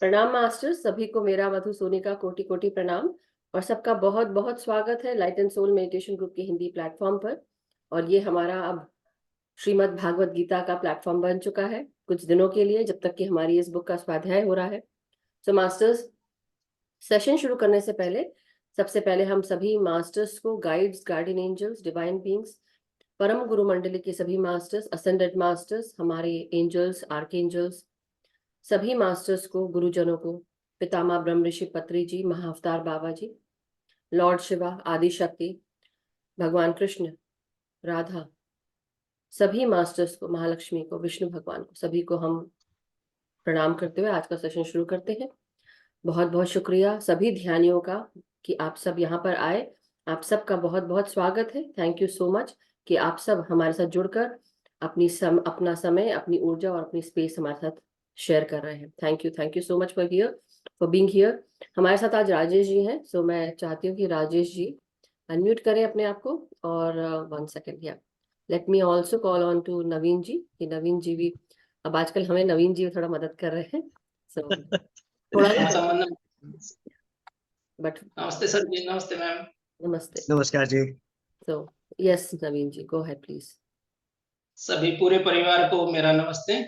प्रणाम मास्टर्स, सभी को मेरा मधु सोनी का कोटि कोटि प्रणाम और सबका बहुत बहुत स्वागत है light and soul meditation group के हिंदी प्लेटफॉर्म पर। और ये हमारा अब श्रीमद् भागवत गीता का प्लेटफॉर्म बन चुका है कुछ दिनों के लिए, जब तक कि हमारी इस बुक का स्वाध्याय हो रहा है। सो मास्टर्स, सेशन शुरू करने से पहले सबसे पहले हम सभी मास्टर्स को, guides, guardian angels, divine beings, परम गुरु मंडली के सभी मास्टर्स, असेंडेड मास्टर्स, हमारे एंजल्स, आर्कएंजल्स, सभी मास्टर्स को, गुरुजनों को, पितामह ब्रह्म ऋषि पत्री जी, महाअवतार बाबा जी, लॉर्ड शिवा, आदि शक्ति, भगवान कृष्ण, राधा, सभी मास्टर्स को, महालक्ष्मी को, विष्णु भगवान को, सभी को हम प्रणाम करते हुए आज का सेशन शुरू करते हैं। बहुत बहुत शुक्रिया सभी ध्यानियों का कि आप सब यहाँ पर आए। आप सबका बहुत बहुत स्वागत है। थैंक यू सो मच कि आप सब हमारे साथ जुड़कर अपना समय, अपनी ऊर्जा और अपनी स्पेस हमारे साथ शेयर कर रहे हैं। Thank you so much for being here. हमारे साथ आज राजेश जी हैं, सो मैं चाहती हूँ कि राजेश जी अनम्यूट करें अपने आप को। और 1 सेकेंड, या let me also call on to Naveen ji कि नवीन जी भी, अब आजकल हमें नवीन जी थोड़ा मदद कर रहे हैं, सो थोड़ा बट नमस्ते सर जी। नमस्ते मैम। नमस्ते। नमस्कार जी। So yes Naveen ji, go ahead please. सभी पूरे परिवार को मेरा नमस्ते।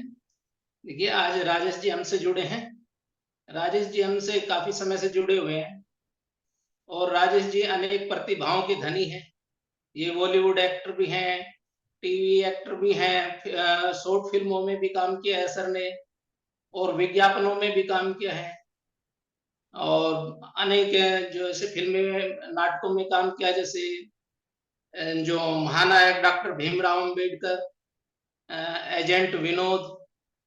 देखिए, आज राजेश जी हमसे जुड़े हैं। राजेश जी हमसे काफी समय से जुड़े हुए हैं और राजेश जी अनेक प्रतिभाओं के धनी हैं। ये बॉलीवुड एक्टर भी हैं, टीवी एक्टर भी हैं, शॉर्ट फिल्मों में भी काम किया है सर ने और विज्ञापनों में भी काम किया है और अनेक जो ऐसे फिल्में, नाटकों में काम किया, जैसे जो महानायक डॉक्टर भीमराव अंबेडकर, एजेंट विनोद,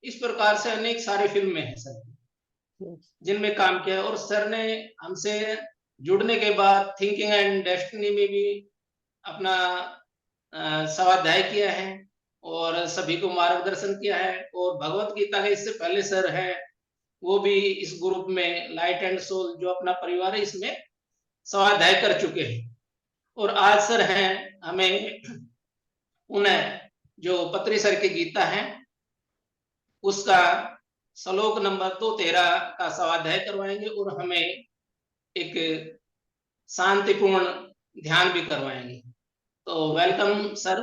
इस प्रकार से अनेक सारी फिल्में हैं सर जिनमें काम किया है। और सर ने हमसे जुड़ने के बाद थिंकिंग एंड डेस्टिनी में भी अपना स्वाध्याय किया है और सभी को मार्गदर्शन किया है। और भगवत गीता के इससे पहले सर है, वो भी इस ग्रुप में लाइट एंड सोल जो अपना परिवार है इसमें स्वाध्याय कर चुके हैं। और आज सर हैं, हमें उन्हें जो पत्री सर की गीता है उसका श्लोक नंबर 213 का स्वाध्याय करवाएंगे और हमें एक शांतिपूर्ण ध्यान भी करवाएंगे। तो वेलकम सर,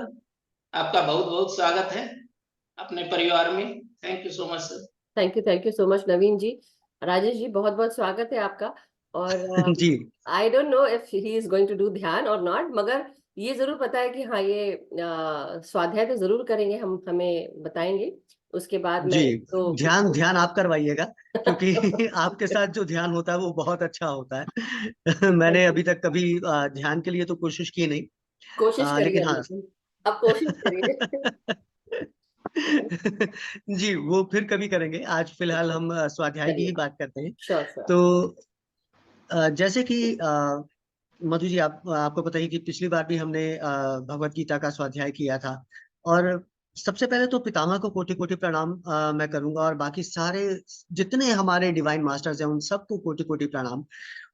आपका बहुत बहुत स्वागत है अपने परिवार में। Thank you so much sir. Thank you so much Naveen ji. Rajesh ji, बहुत बहुत स्वागत है आपका। और जी I don't know if he is going to do ध्यान और नॉट, मगर ये जरूर पता है कि हाँ, ये स्वाध्याय तो जरूर करेंगे, हम हमें बताएंगे उसके बाद जी मैं तो ध्यान आप करवाइएगा, क्योंकि आपके साथ जो ध्यान होता है वो बहुत अच्छा होता है। मैंने अभी तक कभी ध्यान के लिए तो कोशिश की नहीं, कोशिश करिए, लेकिन हाँ। लेकिन अब कोशिश करिए। जी, वो फिर कभी करेंगे। आज फिलहाल हम स्वाध्याय की ही बात करते हैं। Sure sure. तो जैसे कि मधु जी, आपको पता ही कि पिछली बार भी हमने भगवत गीता का स्वाध्याय किया था। और सबसे पहले तो पितामह को कोटि कोटि प्रणाम मैं करूंगा, और बाकी सारे जितने हमारे डिवाइन मास्टर्स हैं उन सबको कोटि कोटि प्रणाम।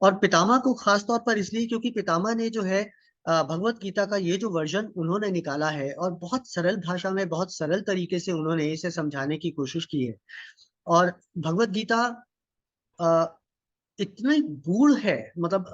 और पितामह को खास तौर पर इसलिए क्योंकि पितामह ने जो है भगवत गीता का ये जो वर्जन उन्होंने निकाला है, और बहुत सरल भाषा में, बहुत सरल तरीके से उन्होंने इसे समझाने की कोशिश की है। और भगवत गीता इतनी गूढ़ है, मतलब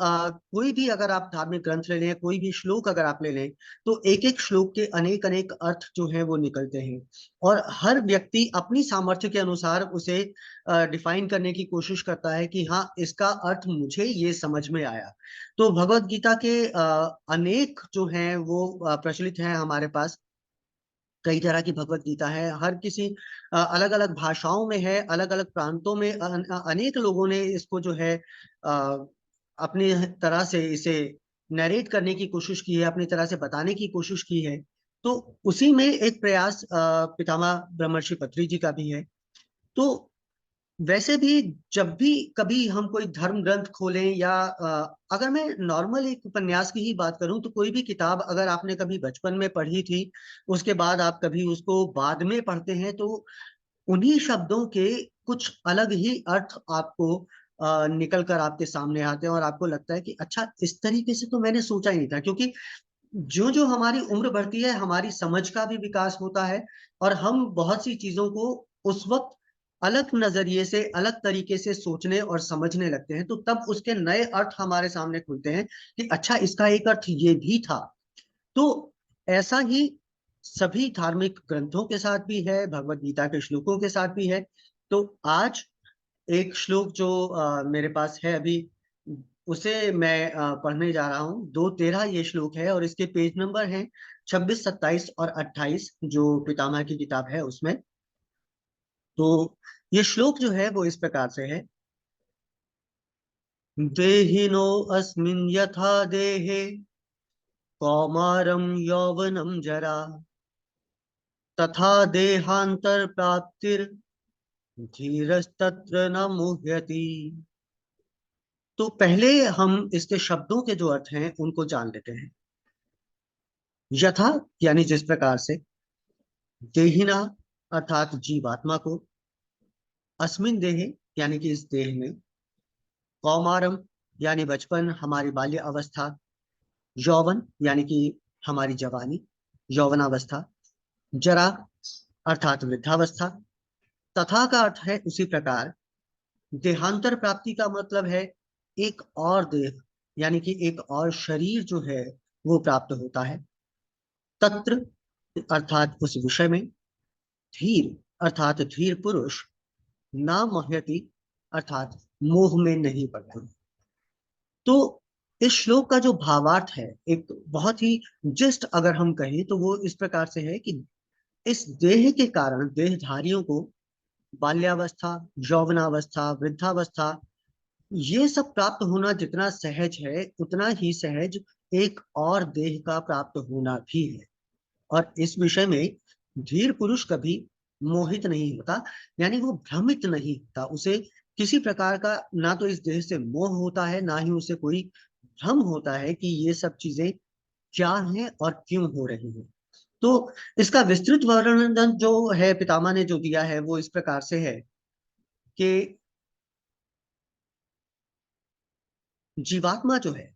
कोई भी अगर आप धार्मिक ग्रंथ ले लें, कोई भी श्लोक अगर आप ले लें, तो एक एक श्लोक के अनेक अनेक अर्थ जो हैं वो निकलते हैं। और हर व्यक्ति अपनी सामर्थ्य के अनुसार उसे डिफाइन करने की कोशिश करता है कि हाँ, इसका अर्थ मुझे ये समझ में आया। तो भगवत गीता के अनेक जो हैं वो प्रचलित हैं हमारे पास। कई तरह की भगवत गीता है, हर किसी अलग अलग भाषाओं में है, अलग अलग प्रांतों में अनेक लोगों ने इसको जो है अपनी तरह से इसे नरेट करने की कोशिश की है, अपनी तरह से बताने की कोशिश की है। तो उसी में एक प्रयास पितामह ब्रह्मर्षि पत्री जी का भी है। तो वैसे भी जब भी कभी हम कोई धर्म ग्रंथ खोलें, या अगर मैं नॉर्मल एक उपन्यास की ही बात करूं, तो कोई भी किताब अगर आपने कभी बचपन में पढ़ी थी, उसके बाद आप कभी उसको बाद में पढ़ते हैं, तो उन्हीं शब्दों के कुछ अलग ही अर्थ आपको निकल कर आपके सामने आते हैं, और आपको लगता है कि अच्छा, इस तरीके से तो मैंने सोचा ही नहीं था। क्योंकि जो जो हमारी उम्र बढ़ती है, हमारी समझ का भी विकास होता है, और हम बहुत सी चीजों को उस वक्त अलग नजरिए से, अलग तरीके से सोचने और समझने लगते हैं, तो तब उसके नए अर्थ हमारे सामने खुलते हैं कि अच्छा, इसका एक अर्थ ये भी था। तो ऐसा ही सभी धार्मिक ग्रंथों के साथ भी है, भगवत गीता के श्लोकों के साथ भी है। तो आज एक श्लोक जो मेरे पास है अभी, उसे मैं पढ़ने जा रहा हूँ। 2:13 ये श्लोक है और इसके पेज नंबर हैं 26, 27 और 28, जो पितामह की किताब है उसमें। तो ये श्लोक जो है वो इस प्रकार से है। देहिनो अस्मिन् यथा देहे कौमारम यौवनम जरा तथा देहांतर प्राप्तिर धीरस्तत्र न मुह्यति। तो पहले हम इसके शब्दों के जो अर्थ हैं उनको जान लेते हैं। यथा यानी जिस प्रकार से, देहिना अर्थात जीवात्मा को, अस्मिन देहे यानी कि इस देह में, कौमारम यानी बचपन, हमारी बाल्य अवस्था, यौवन यानी कि हमारी जवानी, यौवनावस्था, जरा अर्थात वृद्धावस्था, तथा का अर्थ है उसी प्रकार। देहांतर प्राप्ति का मतलब है एक और देह यानी कि एक और शरीर जो है वो प्राप्त होता है। तत्र अर्थात उस विषय में, धीर अर्थात धीर पुरुष, ना मह्यति अर्थात मोह में नहीं पड़ता। तो इस श्लोक का जो भावार्थ है, एक बहुत ही जस्ट अगर हम कहें तो वो इस प्रकार से है कि इस देह के कारण देहधारियों को बाल्यावस्था, यौवनावस्था, वृद्धावस्था, ये सब प्राप्त होना जितना सहज है, उतना ही सहज एक और देह का प्राप्त होना भी है। और इस विषय में धीर पुरुष कभी मोहित नहीं होता, यानी वो भ्रमित नहीं होता। उसे किसी प्रकार का ना तो इस देह से मोह होता है, ना ही उसे कोई भ्रम होता है कि ये सब चीजें क्या हैं और क्यों हो रही हैं। तो इसका विस्तृत वर्णन जो है पितामह ने जो दिया है वो इस प्रकार से है कि जीवात्मा जो है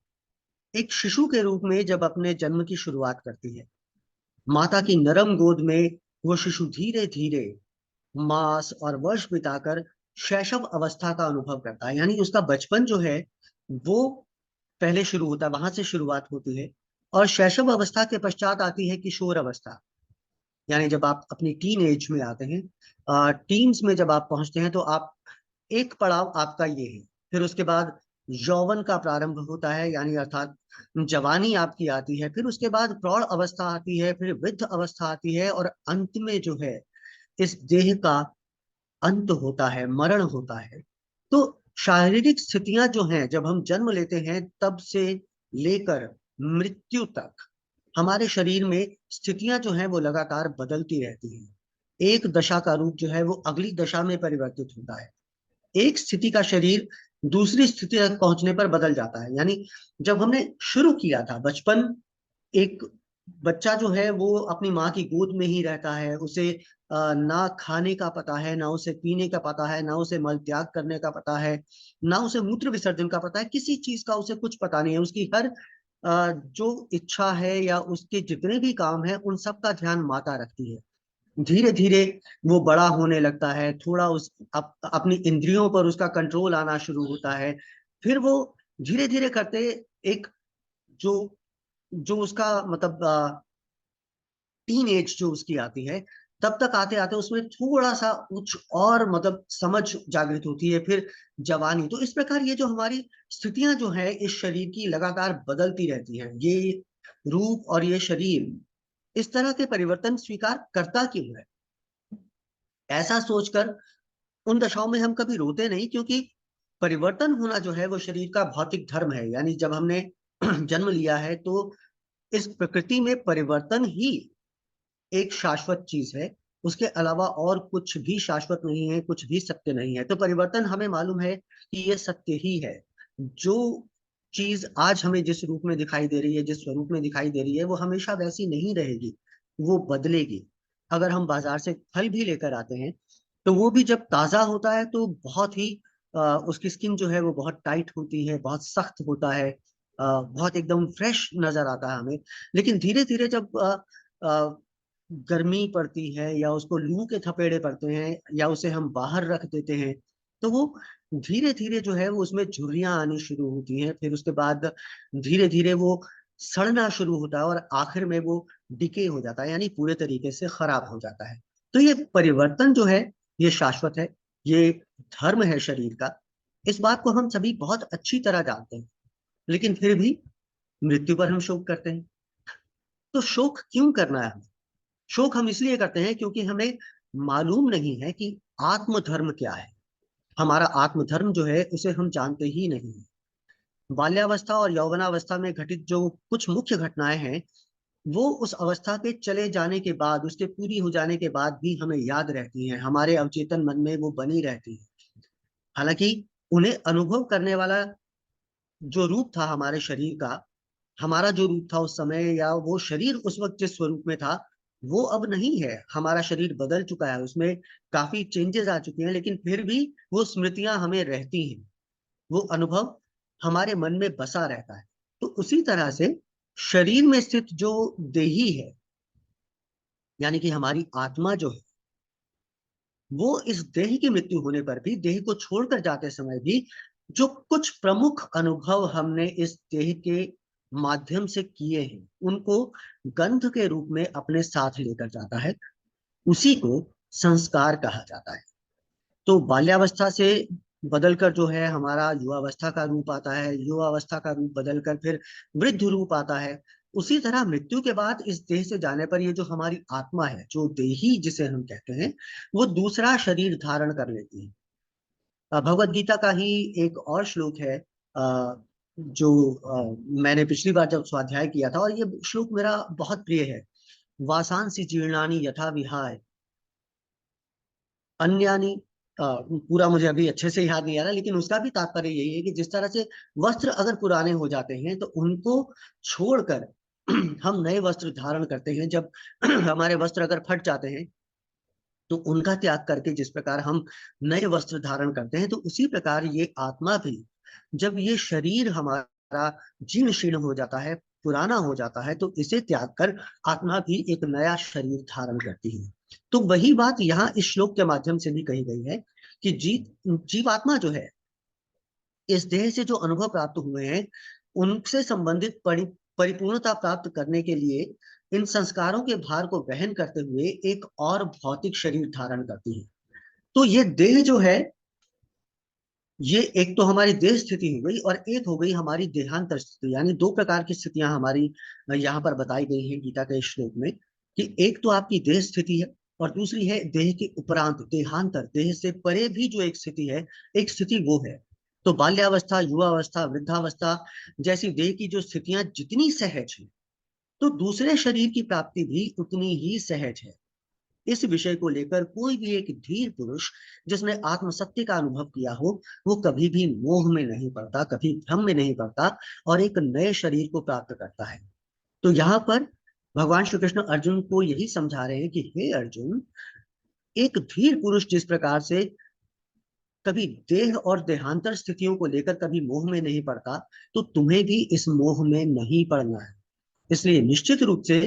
एक शिशु के रूप में जब अपने जन्म की शुरुआत करती है, माता की नरम गोद में वो शिशु धीरे धीरे मास और वर्ष बिताकर शैशव अवस्था का अनुभव करता है। यानी उसका बचपन जो है वो पहले शुरू होता है, वहां से शुरुआत होती है। और शैशव अवस्था के पश्चात आती है किशोर अवस्था, यानी जब आप अपनी टीन एज में आते हैं, टीन्स में जब आप पहुंचते हैं, तो आप एक पड़ाव आपका ये है। फिर उसके बाद यौवन का प्रारंभ होता है, यानी अर्थात जवानी आपकी आती है। फिर उसके बाद प्रौढ़ अवस्था आती है, फिर वृद्ध अवस्था आती है, और अंत में जो है इस देह का अंत होता है, मरण होता है। तो शारीरिक स्थितियां जो हैं, जब हम जन्म लेते हैं तब से लेकर मृत्यु तक हमारे शरीर में स्थितियां जो हैं वो लगातार बदलती रहती हैं। एक दशा का रूप जो है वो अगली दशा में परिवर्तित होता है। एक स्थिति का शरीर दूसरी स्थिति तक पहुंचने पर बदल जाता है। यानी जब हमने शुरू किया था बचपन, एक बच्चा जो है वो अपनी माँ की गोद में ही रहता है। उसे ना खाने का पता है, ना उसे पीने का पता है, ना उसे मल त्याग करने का पता है, ना उसे मूत्र विसर्जन का पता है। किसी चीज का उसे कुछ पता नहीं है। उसकी हर जो इच्छा है या उसके जितने भी काम है उन सब का ध्यान माता रखती है। धीरे धीरे वो बड़ा होने लगता है, थोड़ा अपनी इंद्रियों पर उसका कंट्रोल आना शुरू होता है। फिर वो धीरे धीरे करते एक जो जो उसका मतलब टीन एज जो उसकी आती है, तब तक आते आते उसमें थोड़ा सा कुछ और मतलब समझ जागृत होती है। फिर जवानी। तो इस प्रकार ये जो हमारी स्थितियां जो है इस शरीर की लगातार बदलती रहती हैं। ये रूप और ये शरीर इस तरह के परिवर्तन स्वीकार करता क्यों है? ऐसा सोचकर उन दशाओं में हम कभी रोते नहीं, क्योंकि परिवर्तन होना जो है वो शरीर का भौतिक धर्म है। यानी जब हमने जन्म लिया है तो इस प्रकृति में परिवर्तन ही एक शाश्वत चीज है। उसके अलावा और कुछ भी शाश्वत नहीं है, कुछ भी सत्य नहीं है। तो परिवर्तन हमें मालूम है कि ये सत्य ही है। जो चीज आज हमें जिस रूप में दिखाई दे रही है, जिस स्वरूप में दिखाई दे रही है, वो हमेशा वैसी नहीं रहेगी, वो बदलेगी। अगर हम बाजार से फल भी लेकर आते हैं तो वो भी जब ताजा होता है तो बहुत ही उसकी स्किन जो है वो बहुत टाइट होती है, बहुत सख्त होता है, बहुत एकदम फ्रेश नजर आता है हमें। लेकिन धीरे धीरे जब गर्मी पड़ती है या उसको लू के थपेड़े पड़ते हैं या उसे हम बाहर रख देते हैं, तो वो धीरे धीरे जो है वो उसमें झुर्रियां आनी शुरू होती हैं। फिर उसके बाद धीरे धीरे वो सड़ना शुरू होता है और आखिर में वो डिके हो जाता है, यानी पूरे तरीके से खराब हो जाता है। तो ये परिवर्तन जो है ये शाश्वत है, ये धर्म है शरीर का। इस बात को हम सभी बहुत अच्छी तरह जानते हैं, लेकिन फिर भी मृत्यु पर हम शोक करते हैं। तो शोक क्यों करना है हमें? शोक हम इसलिए करते हैं क्योंकि हमें मालूम नहीं है कि आत्मधर्म क्या है। हमारा आत्मधर्म जो है उसे हम जानते ही नहीं है। बाल्यावस्था और यौवनावस्था में घटित जो कुछ मुख्य घटनाएं हैं, वो उस अवस्था के चले जाने के बाद, उसके पूरी हो जाने के बाद भी हमें याद रहती हैं, हमारे अवचेतन मन में वो बनी रहती है। हालांकि उन्हें अनुभव करने वाला जो रूप था हमारे शरीर का, हमारा जो रूप था उस समय, या वो शरीर उस वक्त जिस स्वरूप में था, वो अब नहीं है। हमारा शरीर बदल चुका है, उसमें काफी चेंजेस आ चुके हैं, लेकिन फिर भी वो स्मृतियां हमें रहती हैं, वो अनुभव हमारे मन में बसा रहता है। तो उसी तरह से शरीर में स्थित जो देही है, यानी कि हमारी आत्मा जो है, वो इस देह की मृत्यु होने पर भी, देह को छोड़कर जाते समय भी, जो कुछ प्रमुख अनुभव हमने इस देह के माध्यम से किए हैं, उनको गंध के रूप में अपने साथ लेकर जाता है। उसी को संस्कार कहा जाता है। तो बाल्यावस्था से बदलकर जो है हमारा युवावस्था का रूप आता है, युवावस्था का रूप बदलकर फिर वृद्ध रूप आता है। उसी तरह मृत्यु के बाद इस देह से जाने पर ये जो हमारी आत्मा है, जो देही जिसे हम कहते हैं, वो दूसरा शरीर धारण कर लेती है। भगवत गीता का ही एक और श्लोक है, जो मैंने पिछली बार जब स्वाध्याय किया था, और ये श्लोक मेरा बहुत प्रिय है। वासांसि जीर्णानि यथा विहाय अन्यानी, पूरा मुझे अभी अच्छे से याद नहीं आ रहा, लेकिन उसका भी तात्पर्य यही है कि जिस तरह से वस्त्र अगर पुराने हो जाते हैं तो उनको छोड़कर हम नए वस्त्र धारण करते हैं। जब हमारे वस्त्र अगर फट जाते हैं तो उनका त्याग करके जिस प्रकार हम नए वस्त्र धारण करते हैं, तो उसी प्रकार ये आत्मा भी, जब ये शरीर हमारा जीर्ण शीर्ण हो जाता है, पुराना हो जाता है, तो इसे त्याग कर आत्मा भी एक नया शरीर धारण करती है। तो वही बात यहाँ इस श्लोक के माध्यम से भी कही गई है कि जीवात्मा जो है, इस देह से जो अनुभव प्राप्त हुए हैं उनसे संबंधित परिपूर्णता प्राप्त करने के लिए इन संस्कारों के भार को वहन करते हुए एक और भौतिक शरीर धारण करती है। तो ये देह जो है, ये एक तो हमारी देह स्थिति हो गई और एक हो गई हमारी देहांतर स्थिति। यानी दो प्रकार की स्थितियां हमारी यहाँ पर बताई गई हैं गीता के श्लोक में, कि एक तो आपकी देह स्थिति है और दूसरी है देह के उपरांत देहांतर, देह से परे भी जो एक स्थिति है, एक स्थिति वो है। तो बाल्यावस्था, युवावस्था, वृद्धावस्था जैसी देह की जो स्थितियां जितनी सहज है, तो दूसरे शरीर की प्राप्ति भी उतनी ही सहज है। इस विषय को लेकर कोई भी एक धीर पुरुष जिसने आत्मसत्य का अनुभव किया हो, वो कभी भी मोह में नहीं पड़ता, कभी भ्रम में नहीं पड़ता, और एक नए शरीर को प्राप्त करता है। तो यहाँ पर भगवान श्री कृष्ण अर्जुन को यही समझा रहे हैं कि हे अर्जुन, एक धीर पुरुष जिस प्रकार से कभी देह और देहांतर स्थितियों को लेकर कभी मोह में नहीं पड़ता, तो तुम्हें भी इस मोह में नहीं पड़ना है। इसलिए निश्चित रूप से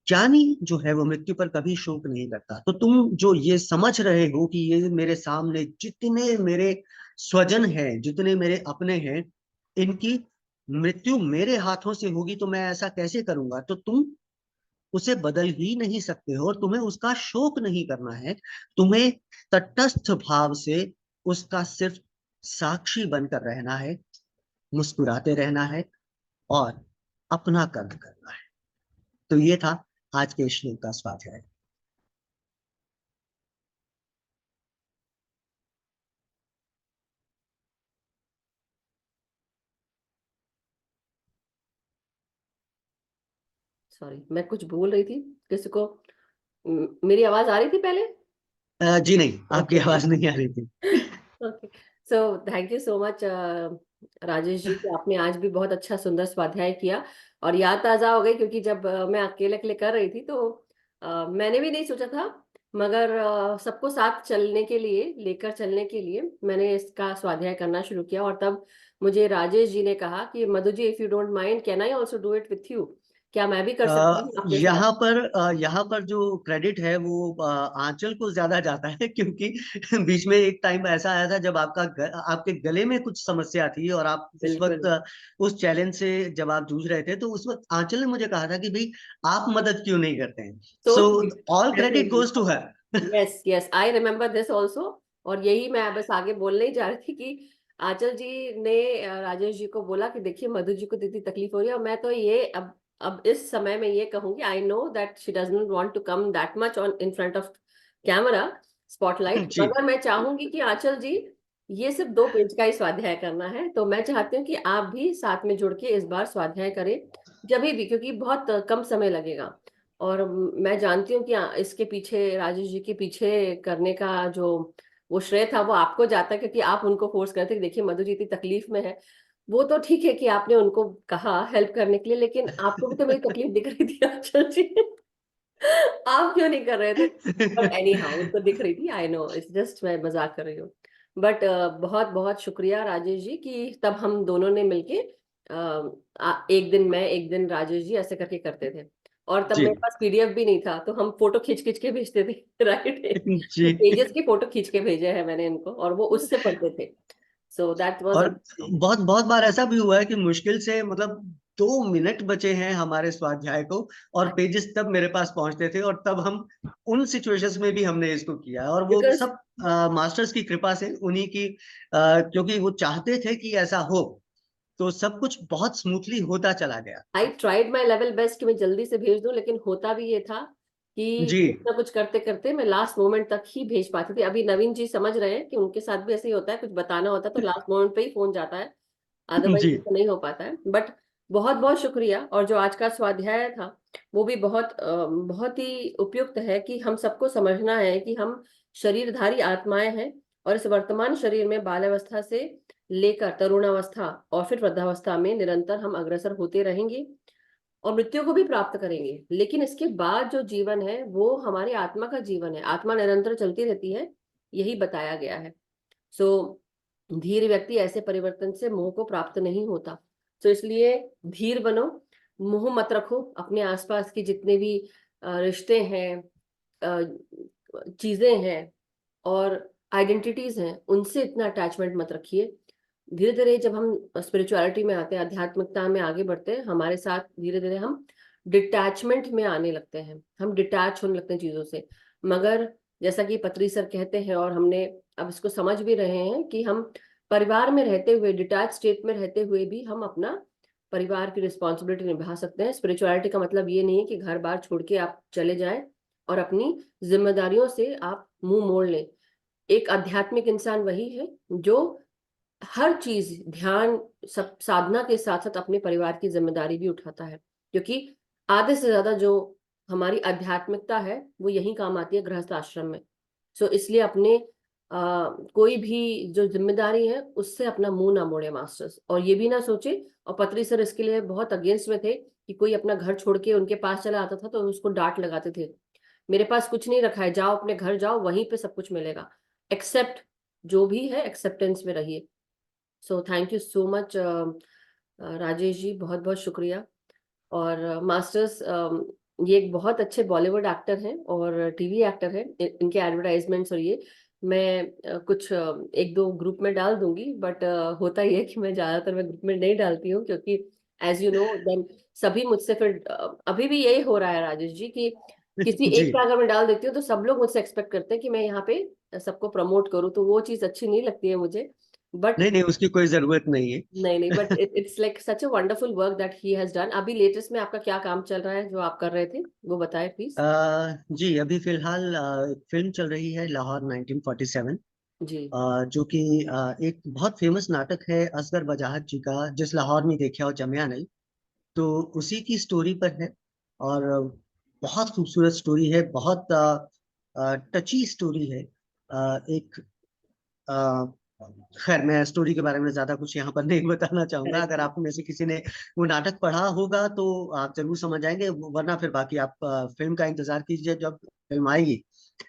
ज्ञानी जो है वो मृत्यु पर कभी शोक नहीं करता। तो तुम जो ये समझ रहे हो कि ये मेरे सामने जितने मेरे स्वजन हैं, जितने मेरे अपने हैं, इनकी मृत्यु मेरे हाथों से होगी तो मैं ऐसा कैसे करूंगा, तो तुम उसे बदल ही नहीं सकते हो और तुम्हें उसका शोक नहीं करना है। तुम्हें तटस्थ भाव से उसका सिर्फ साक्षी बनकर रहना है, मुस्कुराते रहना है और अपना कर्म करना है। तो ये था आज के श्लोक का स्वाध्याय। सॉरी, मैं कुछ बोल रही थी किसी को। मेरी आवाज आ रही थी पहले? जी नहीं, आपकी आवाज नहीं आ रही थी। Okay, so thank you so much Rajesh ji, कि आपने आज भी बहुत अच्छा सुंदर स्वाध्याय किया और याद ताजा हो गई, क्योंकि जब मैं अकेले अकेले कर रही थी तो मैंने भी नहीं सोचा था, मगर सबको साथ चलने के लिए, लेकर चलने के लिए मैंने इसका स्वाध्याय करना शुरू किया। और तब मुझे राजेश जी ने कहा कि Madhu ji, if you don't mind, can I also do it with you, क्या मैं भी कर सकती हूँ आपके साथ? यहाँ पर जो क्रेडिट है वो आंचल को ज्यादा जाता है, क्योंकि बीच में एक टाइम ऐसा आया था जब आपके गले में कुछ समस्या थी, और आप उस वक्त बिल्कुल। उस चैलेंज से जब आप जूझ रहे थे, तो उस वक्त आंचल ने मुझे कहा था कि भाई आप मदद क्यों नहीं करते हैं। So so sweet, all credit definitely. Goes to her. Yes yes, I remember this also. और यही मैं बस आगे बोलने ही जा रही थी कि आंचल जी ने राजेश जी को बोला कि देखिए मधु जी को इतनी तकलीफ हो रही है, और मैं तो ये अब इस समय में ये कहूंगी, I know that she does not want to come that much on in front of camera spotlight, जी मगर मैं चाहूंगी कि आंचल जी, ये सिर्फ 2 पेज का ही स्वाध्याय करना है, तो मैं चाहती हूँ कि आप भी साथ में जुड़ के इस बार स्वाध्याय करें, जब भी, क्योंकि बहुत कम समय लगेगा। और मैं जानती हूँ कि इसके पीछे, राजेश जी के पीछे करने का जो वो श्रेय था वो आपको जाता है, क्योंकि आप उनको फोर्स करते कि देखिए मधु जी इतनी तकलीफ में है। वो तो ठीक है कि आपने उनको कहा हेल्प करने के लिए, लेकिन आपको भी तो मेरी तकलीफ दिख रही थी आंचल जी। आप क्यों नहीं कर रहे थे? बट एनी हाउ उनको दिख रही थी, आई नो, इट्स जस्ट मैं मजाक कर रही हूँ। बट बहुत बहुत शुक्रिया राजेश जी कि तब हम दोनों ने मिलके एक दिन मैं एक दिन राजेश जी ऐसे करके करते थे। और तब जी मेरे पास पीडीएफ भी नहीं था, तो हम फोटो खींच खींच के भेजते थे। राइट, जी। पेजेस की फोटो खींच के भेजे हैं मैंने इनको, और वो उससे पढ़ते थे। सो दैट वाज और अमेजिंग। बहुत बहुत बार ऐसा भी हुआ है कि मुश्किल से मतलब 2 मिनट बचे हैं हमारे स्वाध्याय को, और पेजेस तब मेरे पास पहुंचते थे, और तब हम उन सिचुएशंस में भी हमने इसको किया, और वो बिकॉज सब मास्टर्स की कृपा से, उन्हीं की क्योंकि वो चाहते थे कि ऐसा हो, तो सब कुछ बहुत स्मूथली होता चला गया। I tried my level best कि मैं जल्दी से भेज दूं, लेकिन होता भी ये था कि जी कुछ ना कुछ करते करते मैं लास्ट मोमेंट तक ही भेज पाती थी। अभी नवीन जी समझ रहे हैं कि उनके साथ भी ऐसे ही होता है, कुछ बताना होता है तो लास्ट मोमेंट पे ही फोन जाता है, अदरवाइज जी। तो नहीं हो पाता है। बट बहुत बहुत शुक्रिया। और जो आज का स्वाध्याय था वो भी बहुत ही उपयुक्त है कि हम सबको समझना है कि हम शरीरधारी आत्माएं हैं, और इस वर्तमान शरीर में बाल्यावस्था से लेकर तरुणावस्था और फिर वृद्धावस्था में निरंतर हम अग्रसर होते रहेंगे और मृत्यु को भी प्राप्त करेंगे। लेकिन इसके बाद जो जीवन है वो हमारी आत्मा का जीवन है, आत्मा निरंतर चलती रहती है, यही बताया गया है। सो धीर व्यक्ति ऐसे परिवर्तन से मोह को प्राप्त नहीं होता। तो इसलिए धीर बनो, मोह मत रखो, अपने आसपास की जितने भी रिश्ते हैं, चीजें हैं और आइडेंटिटीज हैं, उनसे इतना अटैचमेंट मत रखिए। धीरे धीरे जब हम स्पिरिचुअलिटी में आते हैं, आध्यात्मिकता में आगे बढ़ते हैं, हमारे साथ धीरे धीरे हम डिटैचमेंट में आने लगते हैं, हम डिटैच होने लगते हैं चीजों से। मगर जैसा कि पत्री सर कहते हैं, और हमने अब इसको समझ भी रहे हैं कि हम परिवार में रहते हुए, डिटैच स्टेट में रहते हुए भी हम अपना परिवार की रिस्पॉन्सिबिलिटी निभा सकते हैं। स्पिरिचुअलिटी का मतलब ये नहीं है कि घर बार छोड़ के आप चले जाएं और अपनी जिम्मेदारियों से आप मुंह मोड़ लें। एक आध्यात्मिक इंसान वही है जो हर चीज, ध्यान, सब साधना के साथ साथ अपने परिवार की जिम्मेदारी भी उठाता है, क्योंकि आधे से ज्यादा जो हमारी आध्यात्मिकता है वो यही काम आती है गृहस्थ आश्रम में। सो इसलिए अपने कोई भी जो जिम्मेदारी है उससे अपना मुंह ना मोड़े मास्टर्स, और ये भी ना सोचे। और पत्री सर इसके लिए बहुत अगेंस्ट में थे कि कोई अपना घर छोड़ के उनके पास चला आता था तो उसको डांट लगाते थे, मेरे पास कुछ नहीं रखा है, जाओ अपने घर जाओ, वहीं पे सब कुछ मिलेगा। एक्सेप्ट, जो भी है एक्सेप्टेंस में रहिए। So thank you so much Rajesh ji, बहुत बहुत शुक्रिया। और मास्टर्स ये एक बहुत अच्छे बॉलीवुड एक्टर हैं और टीवी एक्टर हैं। इनके एडवर्टाइजमेंट्स और ये मैं कुछ एक दो ग्रुप में डाल दूंगी, बट होता ही है कि मैं ज्यादातर मैं ग्रुप में नहीं डालती हूँ, क्योंकि एज यू नो देन सभी मुझसे फिर अभी भी यही हो रहा है राजेश जी कि किसी जी। एक का अगर मैं डाल देती हूँ तो सब लोग मुझसे एक्सपेक्ट करते हैं कि मैं यहाँ पे सबको प्रमोट करूँ, तो वो चीज अच्छी नहीं लगती है मुझे। बट नहीं नहीं, उसकी कोई जरूरत नहीं है। नहीं नहीं, but it's like such a wonderful work that he has done. अभी लेटेस्ट में आपका क्या काम चल रहा है जो आप कर रहे थे, वो बताएं प्लीज। जी, अभी फिलहाल एक फिल्म चल रही है, लाहौर 1947, जी। जो कि एक बहुत फेमस नाटक है असगर बजाहत जी का, जिस लाहौर में देखा हो जमिया नहीं, तो उसी की स्टोरी पर है। और बहुत खूबसूरत स्टोरी है, बहुत टची स्टोरी है। एक अ, खैर, मैं स्टोरी के बारे में ज्यादा कुछ यहाँ पर नहीं बताना चाहूंगा। करेक्ट। अगर आप में से किसी ने वो नाटक पढ़ा होगा तो आप जरूर समझ जाएंगे, वरना फिर बाकी आप फिल्म का इंतजार कीजिए जब फिल्म आएगी।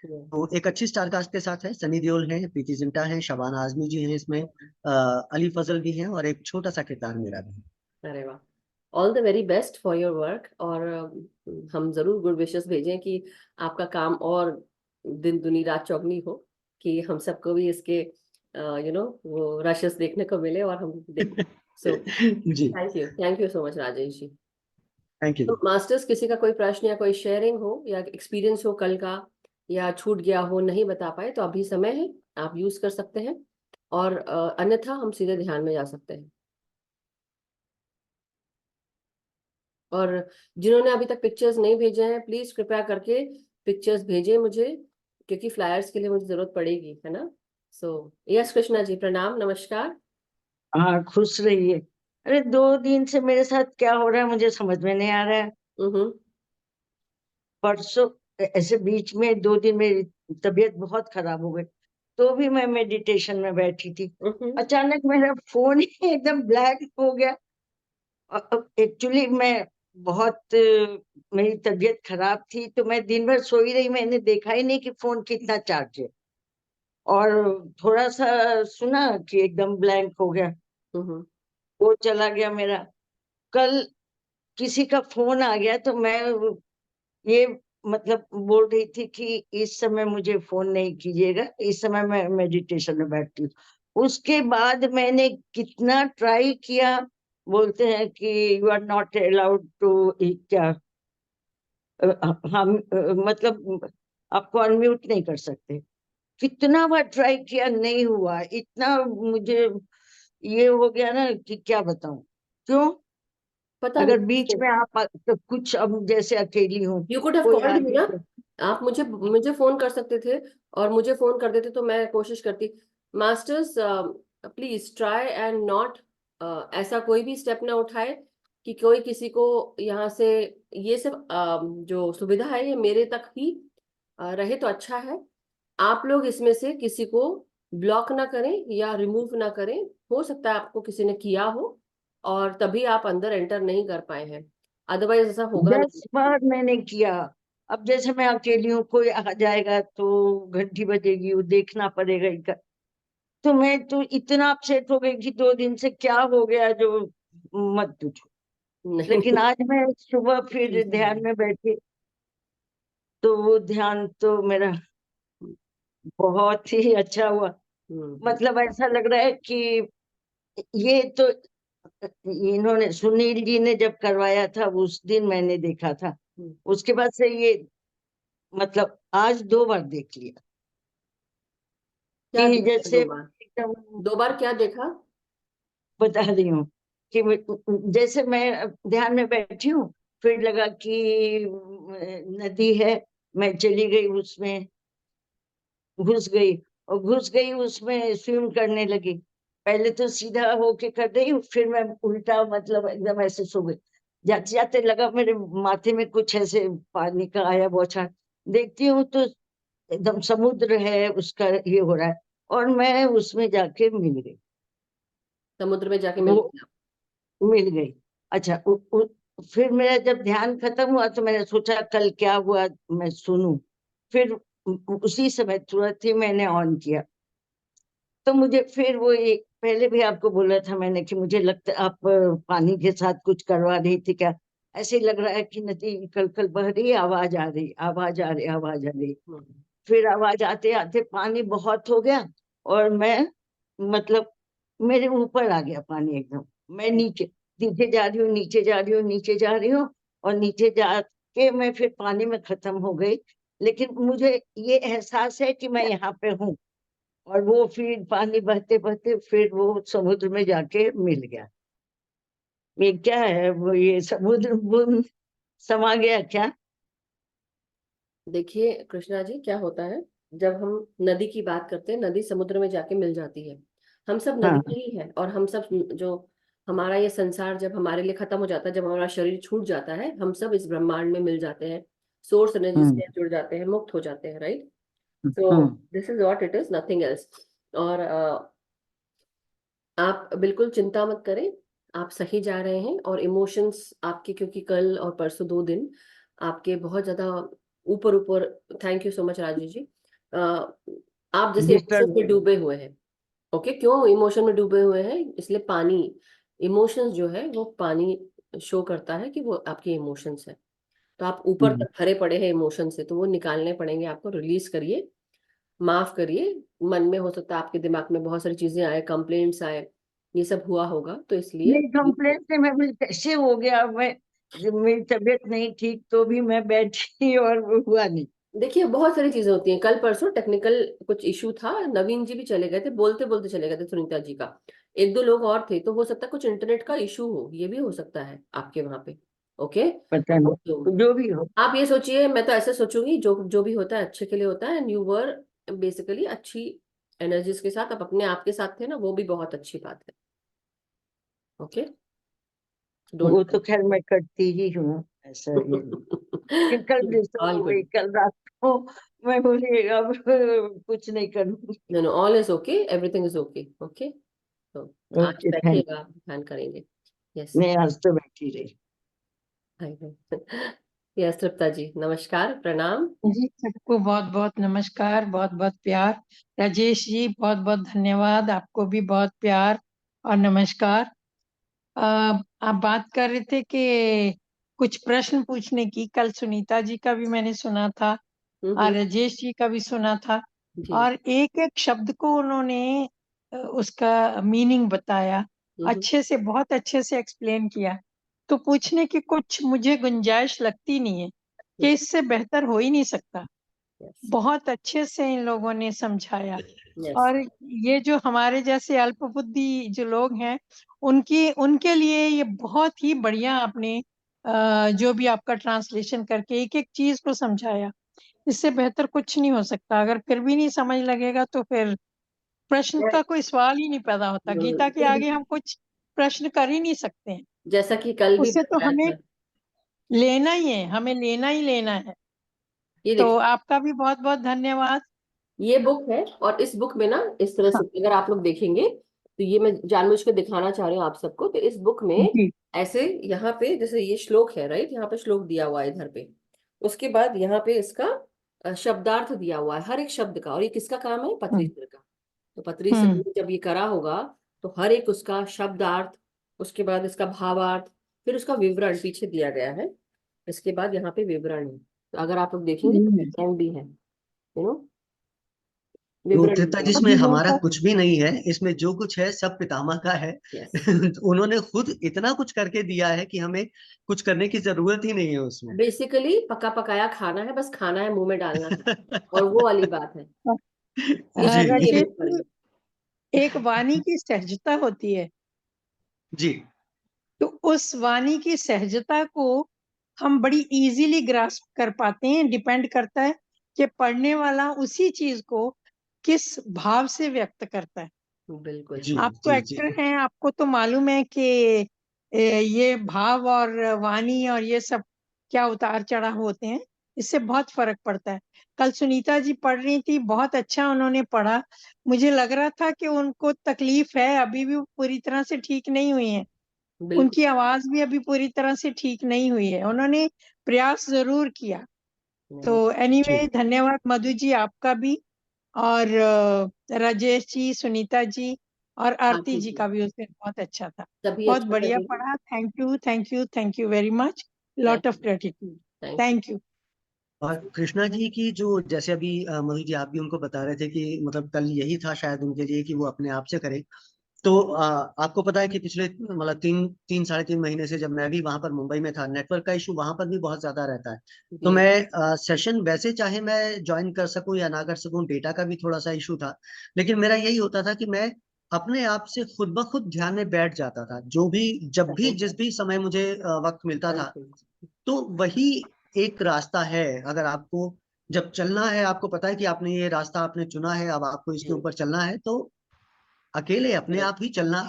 तो एक अच्छी स्टार कास्ट के साथ है, सनी देओल है, प्रीति जिंटा है, शबाना आजमी जी हैं इसमें, अली फजल भी हैं, और एक छोटा सा किरदार मेरा भी है। अरे वाह, all the very best for your work. और हम जरूर गुड विशेस भेजें कि आपका काम और दिन दुनी रात चौगनी हो, कि हम सबको भी इसके वो रशेस देखने को मिले और हम देखें। सो जी, thank you so much Rajesh ji. Thank you. तो मास्टर्स, किसी का कोई प्रश्न या कोई शेयरिंग हो या एक्सपीरियंस हो कल का, या छूट गया हो, नहीं बता पाए, तो अभी समय है, आप यूज कर सकते हैं। और अन्यथा हम सीधे ध्यान में जा सकते हैं। और जिन्होंने अभी तक पिक्चर्स नहीं भेजे हैं, प्लीज कृपया करके पिक्चर्स भेजें मुझे, क्योंकि फ्लायर्स के लिए मुझे जरूरत पड़ेगी, है ना। सो यस कृष्णा जी, प्रणाम, नमस्कार। हाँ, खुश रहिए। अरे 2 दिन से मेरे साथ क्या हो रहा है मुझे समझ में नहीं आ रहा है। हम्म। परसों ऐसे बीच में 2 दिन मेरी तबीयत बहुत खराब हो गई, तो भी मैं मेडिटेशन में बैठी थी। अचानक मेरा फोन ही एकदम ब्लैक हो गया। एक्चुअली मैं बहुत मेरी तबीयत खराब थी, तो मैं दिन भर सोई रही, मैंने देखा ही नहीं कि फोन कितना चार्ज है। और थोड़ा सा सुना कि एकदम ब्लैंक हो गया, वो चला गया मेरा। कल किसी का फोन आ गया, तो मैं ये मतलब बोल रही थी कि इस समय मुझे फोन नहीं कीजिएगा, इस समय मैं मेडिटेशन में बैठती हूँ। उसके बाद मैंने कितना ट्राई किया, बोलते हैं कि you are not allowed to, क्या हम मतलब आपको अनम्यूट नहीं कर सकते। कितना बार ट्राई किया, नहीं हुआ। इतना मुझे ये हो गया ना कि क्या बताऊं। क्यों? पता अगर बीच नहीं, में आप तो कुछ, अब जैसे अकेली हूँ, यू कुड हैव कोई आ कॉल्ड मी ना। गया, आप मुझे मुझे फोन कर सकते थे, और मुझे फोन कर देते तो मैं कोशिश करती। Masters, please try and not, ऐसा कोई भी स्टेप ना उठाए कि कोई किसी को यहाँ से, ये सब जो सुविधा है ये मेरे तक ही रहे तो अच्छा है। आप लोग इसमें से किसी को ब्लॉक ना करें या रिमूव ना करें। हो सकता है आपको किसी ने किया हो और तभी आप अंदर एंटर नहीं कर पाए हैं, अदरवाइज ऐसा होगा 10 नहीं। बार मैंने किया। अब जैसे मैं अकेली हूँ, कोई आ जाएगा तो घंटी बजेगी, वो देखना पड़ेगा इनका। तो मैं तो इतना अपसेट हो गई कि 2 दिन से क्या हो गया जो मत पूछो। नहीं। लेकिन आज मैं सुबह फिर ध्यान में बैठी, तो वो ध्यान तो मेरा बहुत ही अच्छा हुआ। मतलब ऐसा लग रहा है कि ये तो इन्होंने, सुनील जी ने जब करवाया था उस दिन मैंने देखा था, उसके बाद से ये मतलब आज 2 बार देख लिया क्या कि देखा जैसे 2 बार? एकदम 2 बार क्या देखा? बता रही हूँ कि जैसे मैं ध्यान में बैठी हूँ, फिर लगा कि नदी है, मैं चली गई उसमें, घुस गई, और घुस गई उसमें स्विम करने लगी। पहले तो सीधा होके कर रही हूँ, फिर मैं उल्टा मतलब एकदम ऐसे सो गई। जाते जाते लगा मेरे माथे में कुछ ऐसे पानी का आया बौछार, देखती हूँ तो एकदम समुद्र है, उसका ये हो रहा है, और मैं उसमें जाके मिल गई। समुद्र में जाके मिल वो गया? मिल गई। अच्छा, फिर मेरा जब ध्यान खत्म हुआ तो मैंने सोचा कल क्या हुआ मैं सुनूं। फिर उसी समय तुरंत ही मैंने ऑन किया, तो मुझे फिर वो एक पहले भी आपको बोला था मैंने कि मुझे लगता है आप पानी के साथ कुछ करवा रही थी क्या। ऐसे लग रहा है कि नदी कल कल बह रही है, आवाज आ रही, आवाज आ रही, आवाज आ रही। फिर आवाज आते आते पानी बहुत हो गया, और मैं मतलब मेरे ऊपर आ गया पानी एकदम। मैं नीचे नीचे जा रही हूँ, नीचे जा रही हूँ, नीचे जा रही हूँ, और नीचे जाके मैं फिर पानी में खत्म हो गई। लेकिन मुझे ये एहसास है कि मैं यहाँ पे हूँ, और वो फिर पानी बहते बहते फिर वो समुद्र में जाके मिल गया। ये क्या है, वो ये समुद्र बुन समा गया क्या? देखिए कृष्णा जी, क्या होता है, जब हम नदी की बात करते हैं, नदी समुद्र में जाके मिल जाती है। हम सब नदी हाँ। में ही है, और हम सब जो हमारा ये संसार जब हमारे लिए खत्म हो जाता है, जब हमारा शरीर छूट जाता है, हम सब इस ब्रह्मांड में मिल जाते हैं, सोर्स एनर्जी हम्म। से जुड़ जाते हैं, मुक्त हो जाते हैं, right. Hmm. So this is what it is, nothing else. और आप बिल्कुल चिंता मत करें, आप सही जा रहे हैं। और इमोशंस आपके, क्योंकि कल और परसों 2 दिन आपके बहुत ज्यादा ऊपर ऊपर, thank you so much Rajesh ji, आप जैसे इमोशंस डिस्टर्ब। में डूबे हुए हैं। ओके, क्यों इमोशन में डूबे हुए हैं? इसलिए पानी, इमोशंस जो है वो पानी शो करता है कि वो आपके इमोशंस है। तो आप ऊपर तक भरे पड़े हैं इमोशन से, तो वो निकालने पड़ेंगे आपको। रिलीज करिए, माफ करिए। मन में हो सकता है आपके दिमाग में बहुत सारी चीजें आए, कंप्लेंट्स आए, ये सब हुआ होगा, तो इसलिए नहीं, कंप्लेंट से मैं भी कैसे हो गया, मैं जब मेरी तबीयत नहीं ठीक तो भी मैं बैठी और वो हुआ नहीं। देखिए बहुत सारी चीजें होती हैं। कल परसों टेक्निकल कुछ इशू था, नवीन जी भी चले गए थे, बोलते बोलते चले गए थे सुनीता जी का। एक दो लोग और थे, तो हो सकता है कुछ इंटरनेट का इशू हो, ये भी हो सकता है आपके वहां पे। ओके, पता नहीं, तो जो भी हो। आप ये सोचिए, मैं तो ऐसे सोचूंगी जो जो भी होता है अच्छे के लिए होता है। एंड यू वर बेसिकली अच्छी एनर्जीज के साथ, आप अपने आप के साथ थे ना, वो भी बहुत अच्छी बात है। ओके, वो डोंट तो खैर मैं करती ही हूँ ऐसा, ये लेकिन कल जैसा ऑल हो गई, गुड। कल रात को मैं बोली अब कुछ नहीं करूँगी। No no, all is okay, everything is okay. Okay, तो आज ओके, थैंक बैठिएगा, ध्यान करेंगे। Yes, you. मैं आज तो बैठी रही। यस तृप्ता जी, नमस्कार, प्रणाम। जी, सबको बहुत बहुत नमस्कार, बहुत बहुत प्यार। राजेश जी, बहुत बहुत धन्यवाद, आपको भी बहुत प्यार और नमस्कार। आप बात कर रहे थे कि कुछ प्रश्न पूछने की। कल सुनीता जी का भी मैंने सुना था और राजेश जी का भी सुना था, जी। और एक एक शब्द को उन्होंने उसका मीनिंग बताया, अच्छे से, बहुत अच्छे से एक्सप्लेन किया। तो पूछने की कुछ मुझे गुंजाइश लगती नहीं है कि इससे बेहतर हो ही नहीं सकता। यस बहुत अच्छे से इन लोगों ने समझाया। यस, और ये जो हमारे जैसे अल्पबुद्धि जो लोग हैं, उनके लिए ये बहुत ही बढ़िया आपने जो भी आपका ट्रांसलेशन करके एक एक चीज को समझाया। इससे बेहतर कुछ नहीं हो सकता। अगर फिर भी नहीं समझ लगेगा तो फिर प्रश्न का कोई सवाल ही नहीं पैदा होता। गीता के आगे हम कुछ प्रश्न कर ही नहीं सकते हैं। जैसा कि कल भी उससे तो बताया हमें था। लेना ही है, हमें लेना ही लेना है। ये तो देखिए, आपका भी बहुत बहुत धन्यवाद। ये बुक है, और इस बुक में ना इस तरह से हाँ अगर आप लोग देखेंगे, तो ये मैं जानबूझ के दिखाना चाह रही हूँ आप सबको। तो इस बुक में जी। ऐसे यहाँ पे जैसे ये श्लोक है, राइट, यहाँ पे श्लोक दिया हुआ है इधर पे। उसके बाद यहाँ पे इसका शब्दार्थ दिया हुआ है हर एक शब्द का। और ये किसका काम है? पत्री हम्म सर का। तो पत्री सर हम्म ने जब ये करा होगा, तो हर एक उसका शब्दार्थ, उसके बाद इसका भावार्थ, फिर उसका विवरण पीछे दिया गया है। इसके बाद यहाँ पे विवरण है, तो अगर आप लोग देखेंगे तो हम्म। विवरण भी है, नो, तो विवरण तृप्ता दिया जी, हुआ इसमें अभी हमारा होगा। कुछ भी नहीं है, इसमें जो कुछ है सब पितामह का है। है। यस, उन्होंने खुद इतना कुछ करके दिया है कि हमें कुछ करने की जरूरत ही नहीं है उसमें। बेसिकली पका पकाया खाना है, बस खाना है, मुंह में डालना है, और वो वाली बात है। इसीलिए ये जी राजेश बुक जी, पढ़िए। एक वाणी की सहजता होती है। जी तो उस वाणी की सहजता को हम बड़ी इजीली ग्रास्प कर पाते हैं। डिपेंड करता है कि पढ़ने वाला उसी चीज को किस भाव से व्यक्त करता है। बिल्कुल। जी आप तो जी जी एक्टर हैं, आपको तो मालूम है कि ये भाव और वाणी और ये सब क्या उतार चढ़ाव होते हैं, इससे बहुत फर्क पड़ता है। कल सुनीता जी पढ़ रही थी, बहुत अच्छा उन्होंने पढ़ा। मुझे लग रहा था कि उनको तकलीफ है, अभी भी वो पूरी तरह से ठीक नहीं हुई है। बिल्कुल। उनकी आवाज भी अभी पूरी तरह से ठीक नहीं हुई है। उन्होंने प्रयास जरूर किया। तो नहीं, जी। एनीवे, धन्यवाद मधु जी, आपका भी। और राजेश जी, सुनीता जी और आरती आरती जी जी, का भी उस दिन बहुत अच्छा था। सभी बहुत अच्छा कर बढ़िया रही है। पढ़ा। Thank you, thank you, thank you very much. Lot thank of you, gratitude. Thank you. Thank you. और कृष्णा जी की जो, जैसे अभी मधु जी आप भी उनको बता रहे थे कि मतलब कल यही था शायद उनके लिए कि वो अपने आप से करें। तो आपको पता है कि पिछले मतलब तीन तीन साढ़े तीन महीने से जब मैं भी वहां पर मुंबई में था, नेटवर्क का इशू वहां पर भी बहुत ज्यादा रहता है। तो जी, मैं सेशन वैसे चाहे मैं ज्वाइन कर सकूं या ना कर सकूं, डेटा का भी थोड़ा सा इशू था, लेकिन मेरा यही होता था कि मैं अपने आप से खुद ब खुद ध्यान में बैठ जाता था। जो भी, जब भी, सही, जिस भी समय मुझे वक्त मिलता था, बिल्कुल। तो वही एक रास्ता है। अगर आपको जब चलना है, आपको पता है कि आपने ये रास्ता आपने चुना है, अब आपको इसके जी, ऊपर चलना है, तो अकेले अपने correct। आप ही चलना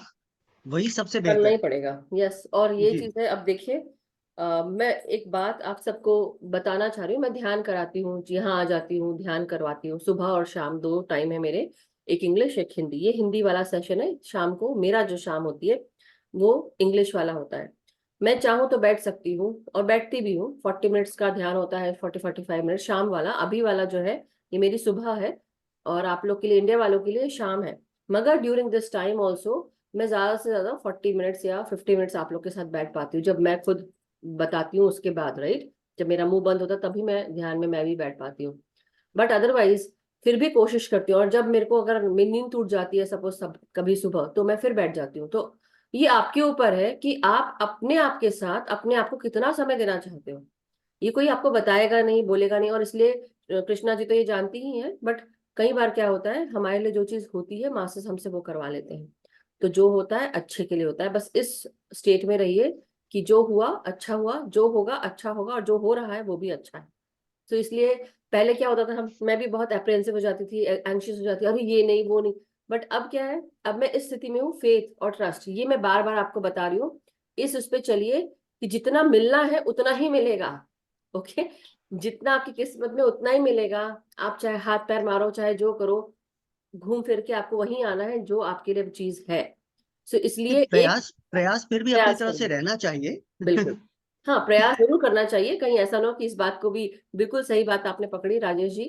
वही सबसे करना बेहतर ही है। पड़ेगा। यस, और ये जी चीज है। अब देखिए, मैं एक बात आप सबको बताना चाह रही हूँ। मैं ध्यान कराती हूँ, जी हाँ, आ जाती हूँ, ध्यान करवाती हूँ। सुबह और शाम दो टाइम है मेरे, एक इंग्लिश एक हिंदी। ये हिंदी वाला सेशन है शाम को। मेरा जो शाम होती है वो इंग्लिश वाला होता है। मैं चाहूँ तो बैठ सकती हूँ, और बैठती भी हूँ। 40 मिनट्स का ध्यान होता है, 40-45 मिनट शाम वाला। अभी वाला जो है ये मेरी सुबह है, और आप लोग के लिए, इंडिया वालों के लिए शाम है। मगर ड्यूरिंग दिस टाइम ऑल्सो मैं ज्यादा से ज्यादा 40 मिनट्स या 50 मिनट्स आप लोग के साथ बैठ पाती हूँ, जब मैं खुद बताती हूँ उसके बाद, राइट। जब मेरा मुंह बंद होता तभी मैं ध्यान में मैं भी बैठ पाती हूँ, बट अदरवाइज फिर भी कोशिश करती हूँ। और जब मेरे को अगर नींद टूट जाती है सपोज सब कभी सुबह, तो मैं फिर बैठ जाती हूँ। तो ये आपके ऊपर है कि आप अपने आप के साथ अपने आप को कितना समय देना चाहते हो। ये कोई आपको बताएगा नहीं, बोलेगा नहीं। और इसलिए कृष्णा जी तो ये जानती ही है, बट कई बार क्या होता है, हमारे लिए जो चीज होती है मास्टर्स हमसे वो करवा लेते हैं। तो जो होता है अच्छे के लिए होता है। बस इस स्टेट में रहिए कि जो हुआ अच्छा हुआ, जो होगा अच्छा होगा, और जो हो रहा है वो भी अच्छा है। तो इसलिए पहले क्या होता था, हम मैं भी बहुत अप्रेंसिव हो जाती थी, एंशियस हो जाती थी, अरे ये नहीं वो नहीं। बट अब क्या है, अब मैं इस स्थिति में हूँ, फेथ और ट्रस्ट, ये मैं बार बार आपको बता रही हूँ। उस पे चलिए कि जितना मिलना है उतना ही मिलेगा। ओके, जितना आपकी किस्मत में उतना ही मिलेगा। आप चाहे हाथ पैर मारो, चाहे जो करो, घूम फिर के आपको वहीं आना है जो आपके लिए चीज है। सो इसलिए एक प्रयास प्रयास फिर भी अपनी प्रयास तरफ से करिए। रहना चाहिए। बिल्कुल, हाँ, प्रयास जरूर करना चाहिए। कहीं ऐसा ना हो कि इस बात को भी, बिल्कुल सही बात आपने पकड़ी राजेश जी,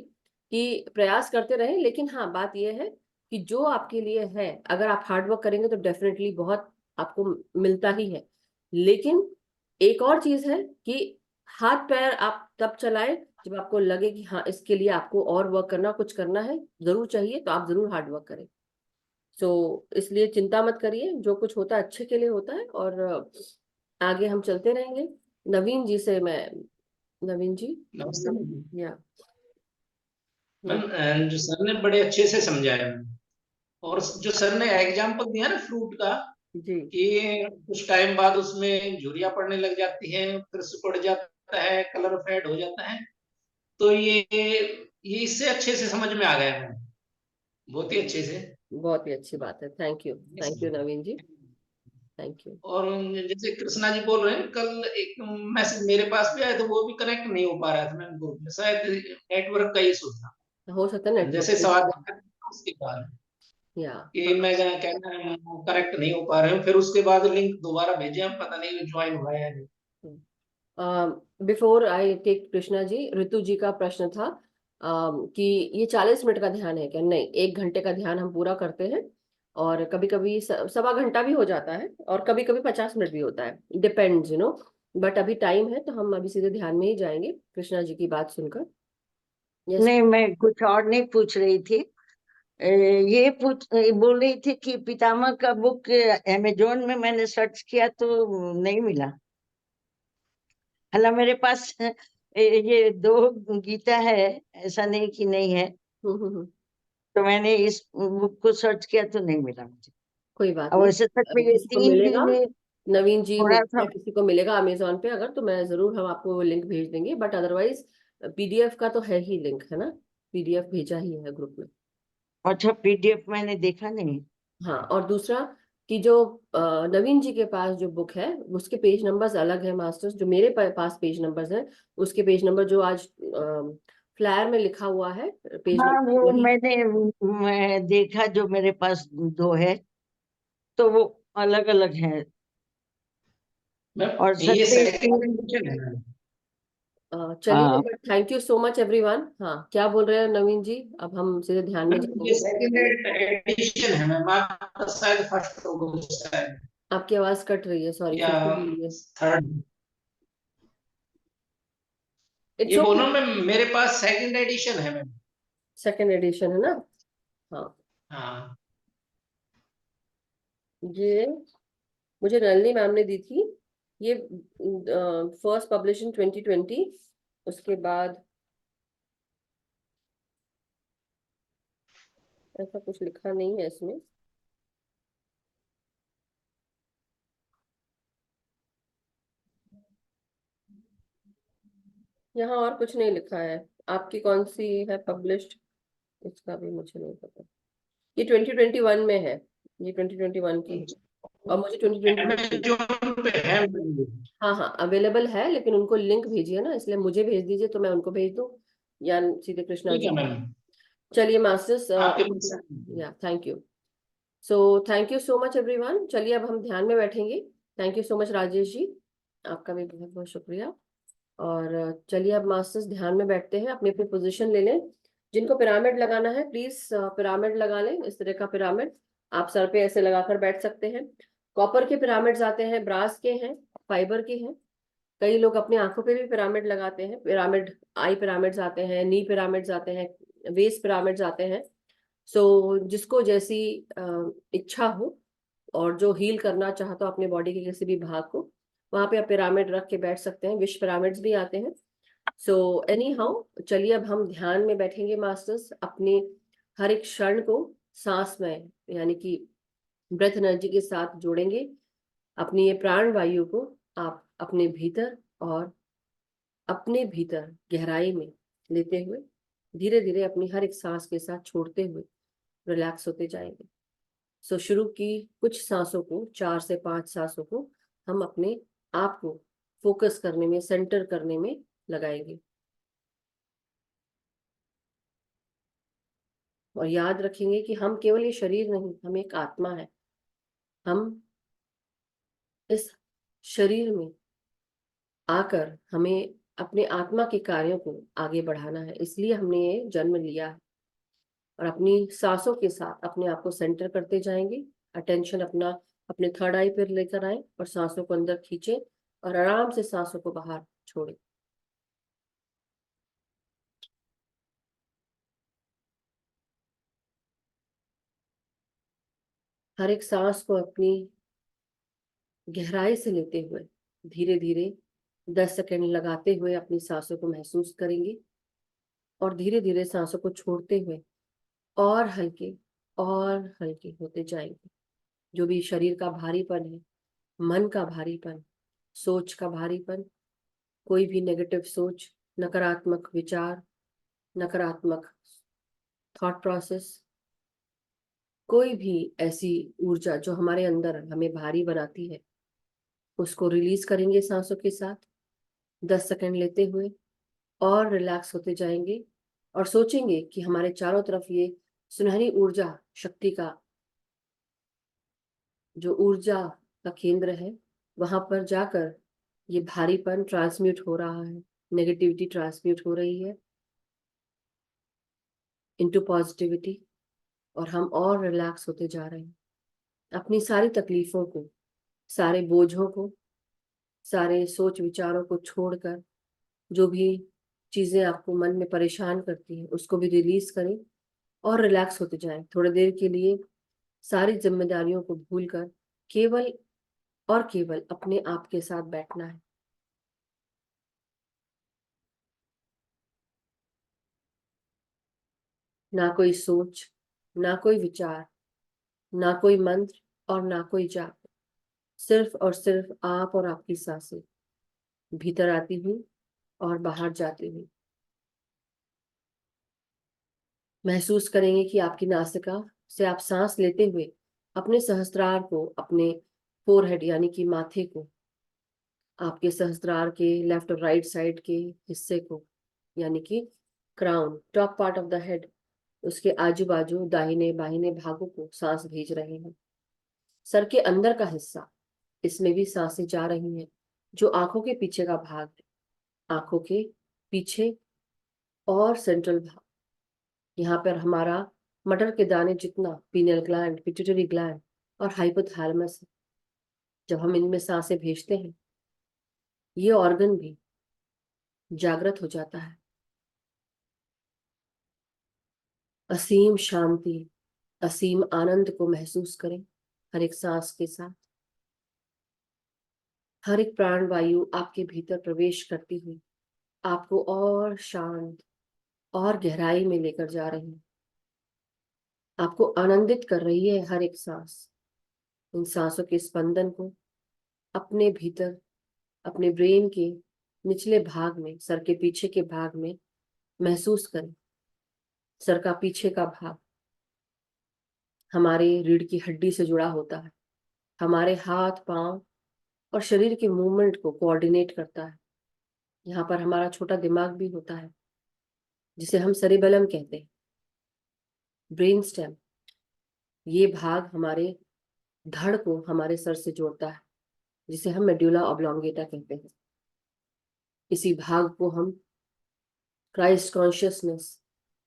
कि प्रयास करते रहें। लेकिन हाँ, बात यह है कि जो आपके लिए है, अगर आप हार्ड वर्क करेंगे तो डेफिनेटली बहुत आपको मिलता ही है। लेकिन एक और चीज है कि हाथ पैर आप तब चलाएं जब आपको लगे कि हाँ, इसके लिए आपको और वर्क करना, कुछ करना है, जरूर चाहिए, तो आप जरूर हार्ड वर्क करें। सो इसलिए चिंता मत करिए, जो कुछ होता है अच्छे के लिए होता है। और आगे हम चलते रहेंगे। नवीन जी से मैं, नवीन जी, नमस्ते मैम। या मैम, जो सर ने बड़े अच्छे से समझाया मैम, और जो सर ने एग्जाम्पल दिया ना फ्रूट का, जी, कि कुछ टाइम बाद उसमें झुर्रियां पड़ने लग जाती हैं, फिर सिकुड़ जाता है, कलर फेड हो जाता है। तो ये इससे अच्छे से समझ में आ गया मैम, बहुत ही अच्छे से। बहुत ही अच्छी बात है। Thank you Naveen ji, thank you. और जैसे कृष्णा जी बोल रहे हैं, कल एक मैसेज मेरे पास भी आया, तो वो भी कनेक्ट नहीं हो पा रहा था मैम ग्रुप में, शायद नेटवर्क का इशू था। हो सकता है जैसे नेटवर्क सवाल इशू, उसके बाद या कि मैं कहना कनेक्ट नहीं हो पा रहे हूँ, फिर उसके बाद लिंक दोबारा भेजे, हम पता नहीं ज्वाइन हुआ है या नहीं। Before I take Krishna ji, ऋतु जी का प्रश्न था कि ये 40 मिनट का ध्यान है क्या? नहीं, 1 घंटे का ध्यान हम पूरा करते हैं। और कभी कभी सवा घंटा भी हो जाता है, और कभी कभी 50 मिनट भी होता है, डिपेंड्स बट अभी टाइम है तो हम अभी सीधे ध्यान में ही जाएंगे कृष्णा जी की बात सुनकर। यस। नहीं, मैं कुछ और नहीं पूछ रही थी। बोल रही थी कि पितामह का बुक अमेजोन में मैंने सर्च किया तो नहीं मिला। हालांकि मेरे पास ये 2 गीता है, ऐसा नहीं कि नहीं है। तो मैंने इस बुक को सर्च किया तो नहीं मिला मुझे। कोई बात और नहीं, वैसे सच में ये किसी को 3 मिलेगा। दिन में नवीन जी हो थोड़ा सा। या किसी को मिलेगा अमेजोन पे, अगर तो मैं जरूर, हम आपको वो लिंक भेज देंगे। बट अदरवाइज पीडीएफ का तो है ही लिंक, है ना, पीडीएफ भेजा ही है ग्रुप में। अच्छा, पीडीएफ मैंने देखा नहीं। हाँ, और दूसरा कि जो नवीन जी के पास जो बुक है, उसके पेज नंबर्स अलग है मास्टर्स। जो मेरे पास पेज नंबर्स हैं, उसके पेज नंबर जो आज फ्लायर में लिखा हुआ है, पेज हाँ, नंबर वो वही। मैं देखा, जो मेरे पास 2 है तो वो अलग अलग है। और मैम सच ये में सेकंड एडिशन है मैम। चलिए, हाँ, but thank you so much everyone. हाँ, क्या बोल रहे हैं नवीन जी? अब हम सीधे ध्यान में मैम ये जाएंगे। सेकंड एडिशन है मैम, आपका शायद फर्स्ट होगा शायद, आपकी आवाज कट रही है, सॉरी, या फिर से बोलिए। थर्ड। इट्स ये ओके। बोलो मैम, मेरे पास सेकंड एडिशन है मैम। सेकेंड एडिशन है ना? हाँ, हाँ ये मुझे नलिनी मैम ने दी थी। ये फर्स्ट पब्लिश इन 2020। उसके बाद ऐसा कुछ लिखा नहीं है इसमें। यहाँ और कुछ नहीं लिखा है। आपकी कौन सी है पब्लिश्ड, इसका भी मुझे नहीं पता। ये 2021 में है, ये 2021 की है। और मुझे 2022 अमेज़न पे है मैम। हाँ हाँ अवेलेबल है, लेकिन उनको लिंक भेजिए ना, इसलिए मुझे भेज दीजिए तो मैं उनको भेज दूँ, या सीधे कृष्णा ठीक जी है को। मैम, चलिए मास्टर्स, आपके पास है। या thank you. So thank you so much everyone. चलिए अब हम ध्यान में बैठेंगे। Thank you so much Rajesh ji, आपका भी बहुत बहुत शुक्रिया। और चलिए अब मास्टर्स ध्यान में बैठते हैं, अपनी अपनी पोजीशन ले लें। जिनको पिरामिड लगाना है प्लीज पिरामिड लगा लें, इस तरह का पिरामिड। आप सर पे ऐसे लगाकर बैठ सकते हैं। कॉपर के पिरामिड्स आते हैं, ब्रास के हैं, फाइबर के हैं। कई लोग अपनी आंखों पे भी पिरामिड लगाते हैं, पिरामिड आई पिरामिड्स आते हैं, नी पिरामिड्स आते हैं, वेस्ट पिरामिड्स आते हैं। सो जिसको जैसी इच्छा हो और जो हील करना चाहता हो अपने बॉडी के किसी भी भाग को, वहां पे आप पिरामिड रख के बैठ सकते हैं। विश पिरामिड्स भी आते हैं। सो एनी हाउ, चलिए अब हम ध्यान में बैठेंगे मास्टर्स। अपने हर एक क्षण को सांस में यानी कि ब्रेथ एनर्जी के साथ जोड़ेंगे। अपनी ये प्राण वायु को आप अपने भीतर और अपने भीतर गहराई में लेते हुए धीरे धीरे अपनी हर एक सांस के साथ छोड़ते हुए रिलैक्स होते जाएंगे। सो शुरू की कुछ सांसों को, 4 से 5 सांसों को हम अपने आप को फोकस करने में, सेंटर करने में लगाएंगे। और याद रखेंगे कि हम केवल ये शरीर नहीं, हम एक आत्मा है। हम इस शरीर में आकर हमें अपने आत्मा के कार्यों को आगे बढ़ाना है, इसलिए हमने ये जन्म लिया है। और अपनी सांसों के साथ अपने आप को सेंटर करते जाएंगे। अटेंशन अपना अपने थर्ड आई पर लेकर आए और सांसों को अंदर खींचे और आराम से सांसों को बाहर छोड़े। हर एक सांस को अपनी गहराई से लेते हुए धीरे धीरे 10 सेकंड लगाते हुए अपनी सांसों को महसूस करेंगे और धीरे धीरे सांसों को छोड़ते हुए और हल्के होते जाएंगे। जो भी शरीर का भारीपन है, मन का भारीपन, सोच का भारीपन, कोई भी नेगेटिव सोच, नकारात्मक विचार, नकारात्मक थॉट प्रोसेस, कोई भी ऐसी ऊर्जा जो हमारे अंदर हमें भारी बनाती है, उसको रिलीज करेंगे सांसों के साथ 10 सेकंड लेते हुए और रिलैक्स होते जाएंगे। और सोचेंगे कि हमारे चारों तरफ ये सुनहरी ऊर्जा शक्ति का जो ऊर्जा का केंद्र है, वहां पर जाकर ये भारीपन ट्रांसम्यूट हो रहा है, नेगेटिविटी ट्रांसम्यूट हो रही है इनटू पॉजिटिविटी, और हम और रिलैक्स होते जा रहे हैं। अपनी सारी तकलीफों को, सारे बोझों को, सारे सोच विचारों को छोड़कर जो भी चीजें आपको मन में परेशान करती हैं उसको भी रिलीज करें और रिलैक्स होते जाएं। थोड़ी देर के लिए सारी जिम्मेदारियों को भूलकर केवल और केवल अपने आप के साथ बैठना है। ना कोई सोच, ना कोई विचार, ना कोई मंत्र और ना कोई जाप, सिर्फ और सिर्फ आप और आपकी सांसें भीतर आती हुई और बाहर जाती हुई। महसूस करेंगे कि आपकी नासिका से आप सांस लेते हुए अपने सहस्त्रार को, अपने फोरहेड यानी कि माथे को, आपके सहस्त्रार के लेफ्ट और राइट साइड के हिस्से को यानी कि crown, top part of the head, उसके आजू बाजू दाहिने बाहिने भागों को सांस भेज रहे हैं। सर के अंदर का हिस्सा, इसमें भी सांसें जा रही हैं। जो आंखों के पीछे का भाग है, आंखों के पीछे और सेंट्रल भाग, यहाँ पर हमारा मटर के दाने जितना पीनियल ग्लैंड, पिट्यूटरी ग्लैंड और हाइपोथैलेमस है। जब हम इनमें सांसें भेजते हैं, ये ऑर्गन भी जागृत हो जाता है। असीम शांति, असीम आनंद को महसूस करें हर एक सांस के साथ। हर एक प्राण वायु आपके भीतर प्रवेश करती हुई आपको और शांत और गहराई में लेकर जा रही है, आपको आनंदित कर रही है हर एक सांस। इन सांसों के स्पंदन को अपने भीतर, अपने ब्रेन के निचले भाग में, सर के पीछे के भाग में महसूस करें। सर का पीछे का भाग हमारे रीढ़ की हड्डी से जुड़ा होता है, हमारे हाथ पांव और शरीर के मूवमेंट को कोऑर्डिनेट करता है। यहाँ पर हमारा छोटा दिमाग भी होता है जिसे हम सेरिबेलम कहते हैं। ब्रेन स्टेम, ये भाग हमारे धड़ को हमारे सर से जोड़ता है जिसे हम मेडुला ऑब्लोंगेटा कहते हैं। इसी भाग को हम क्राइस्ट कॉन्शियसनेस,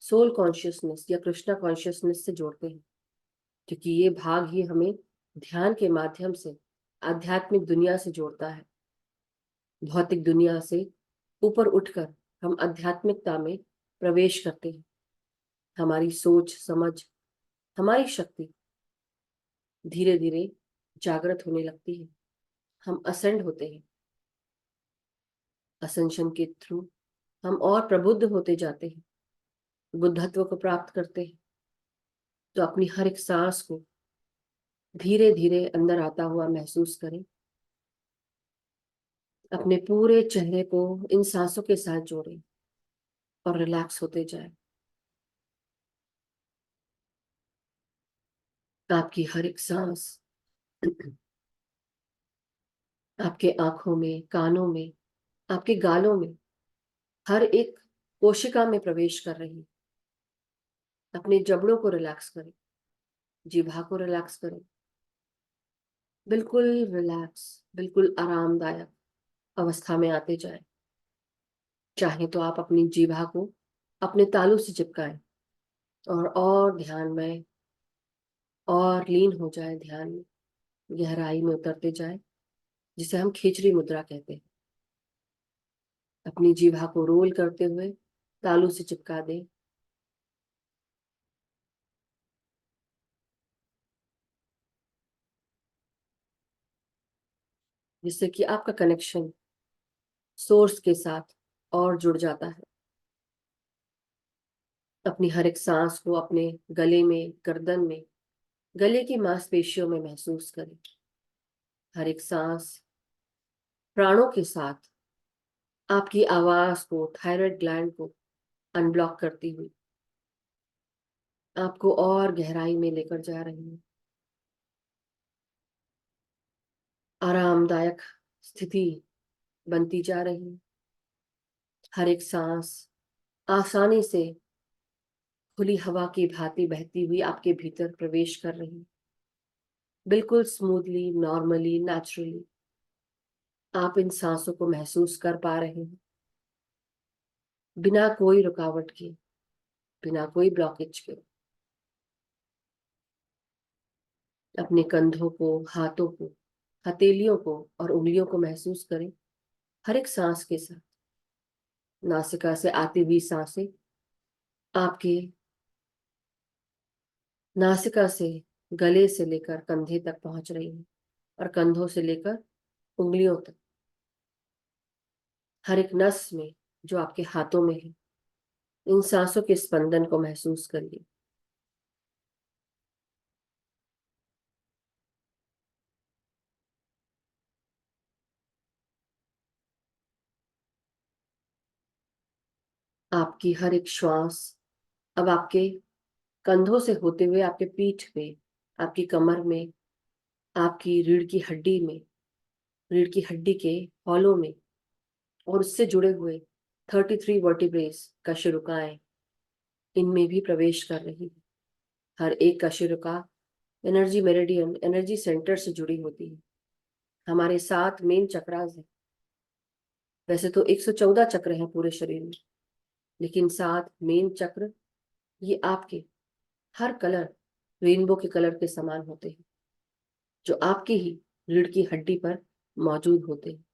सोल कॉन्शियसनेस या कृष्णा कॉन्शियसनेस से जोड़ते हैं। क्योंकि ये भाग ही हमें ध्यान के माध्यम से आध्यात्मिक दुनिया से जोड़ता है। भौतिक दुनिया से ऊपर उठकर हम आध्यात्मिकता में प्रवेश करते हैं। हमारी सोच समझ, हमारी शक्ति धीरे धीरे जागृत होने लगती है। हम असेंड होते हैं। असेंशन के थ्रू हम और प्रबुद्ध होते जाते हैं, बुद्धत्व को प्राप्त करते हैं। तो अपनी हर एक सांस को धीरे धीरे अंदर आता हुआ महसूस करें। अपने पूरे चेहरे को इन सांसों के साथ जोड़ें और रिलैक्स होते जाए। आपकी हर एक सांस आपके आंखों में, कानों में, आपके गालों में, हर एक कोशिका में प्रवेश कर रही है। अपने जबड़ों को रिलैक्स करें, जिह्वा को रिलैक्स करें। बिल्कुल रिलैक्स, बिल्कुल आरामदायक अवस्था में आते जाए। चाहे तो आप अपनी जिह्वा को अपने तालू से चिपकाएं और ध्यान में और लीन हो जाए, ध्यान में गहराई में उतरते जाए, जिसे हम खिचड़ी मुद्रा कहते हैं। अपनी जिह्वा को रोल करते हुए तालू से चिपका दें। जिससे कि आपका कनेक्शन सोर्स के साथ और जुड़ जाता है। अपनी हर एक सांस को अपने गले में, गर्दन में, गले की मांसपेशियों में महसूस करें। हर एक सांस प्राणों के साथ आपकी आवाज को, थायराइड ग्लैंड को अनब्लॉक करती हुई आपको और गहराई में लेकर जा रही है। आरामदायक स्थिति बनती जा रही है। हर एक सांस आसानी से खुली हवा की भांति बहती हुई आपके भीतर प्रवेश कर रही है। बिल्कुल स्मूथली, नॉर्मली, नेचुरली आप इन सांसों को महसूस कर पा रहे हैं, बिना कोई रुकावट के, बिना कोई ब्लॉकेज के। अपने कंधों को, हाथों को, हथेलियों को और उंगलियों को महसूस करें हर एक सांस के साथ। नासिका से आती हुई सांसें आपके नासिका से गले से लेकर कंधे तक पहुंच रही है और कंधों से लेकर उंगलियों तक। हर एक नस में जो आपके हाथों में है, इन सांसों के स्पंदन को महसूस करिए। आपकी हर एक श्वास अब आपके कंधों से होते हुए आपके पीठ पे, आपकी कमर में, आपकी रीढ़ की हड्डी में, रीढ़ की हड्डी के हॉलों में और उससे जुड़े हुए 33 वर्टिब्रेस कशेरुकाएं, इनमें भी प्रवेश कर रही है। हर एक कशेरुका एनर्जी मेरिडियन, एनर्जी सेंटर से जुड़ी होती है। हमारे 7 मेन चक्रास हैं। वैसे तो 114 चक्र हैं पूरे शरीर में, लेकिन 7 मेन चक्र ये आपके हर कलर रेनबो के कलर के समान होते हैं, जो आपकी ही रीढ़ की हड्डी पर मौजूद होते हैं।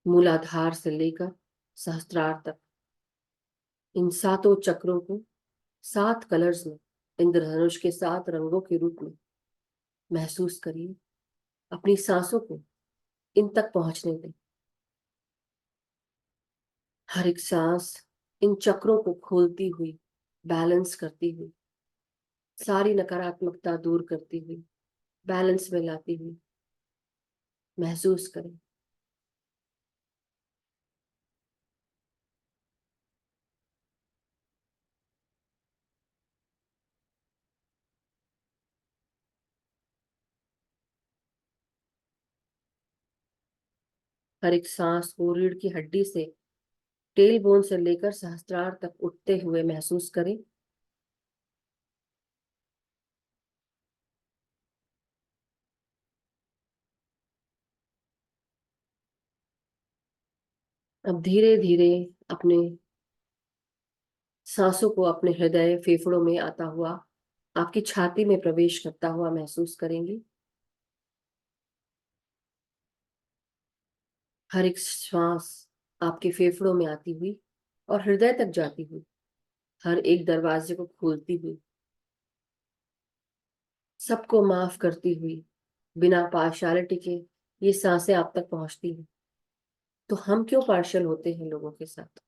मूलाधार से लेकर सहस्त्रार तक इन 7 चक्रों को 7 कलर्स में, इंद्रधनुष के 7 रंगों के रूप में महसूस करिए। अपनी सांसों को इन तक पहुंचने दें। हर एक सांस इन चक्रों को खोलती हुई, बैलेंस करती हुई, सारी नकारात्मकता दूर करती हुई, बैलेंस में लाती हुई महसूस करें। हर एक सांस को रीढ़ की हड्डी से, टेल बोन से लेकर सहस्त्रार तक उठते हुए महसूस करें। अब धीरे धीरे अपने सांसों को अपने हृदय, फेफड़ों में आता हुआ आपकी छाती में प्रवेश करता हुआ महसूस करेंगी। हर एक श्वास आपके फेफड़ों में आती हुई और हृदय तक जाती हुई, हर एक दरवाजे को खोलती हुई, सबको माफ करती हुई, बिना पार्शियलिटी के ये सांसें आप तक पहुंचती हैं। तो हम क्यों पार्शियल होते हैं लोगों के साथ?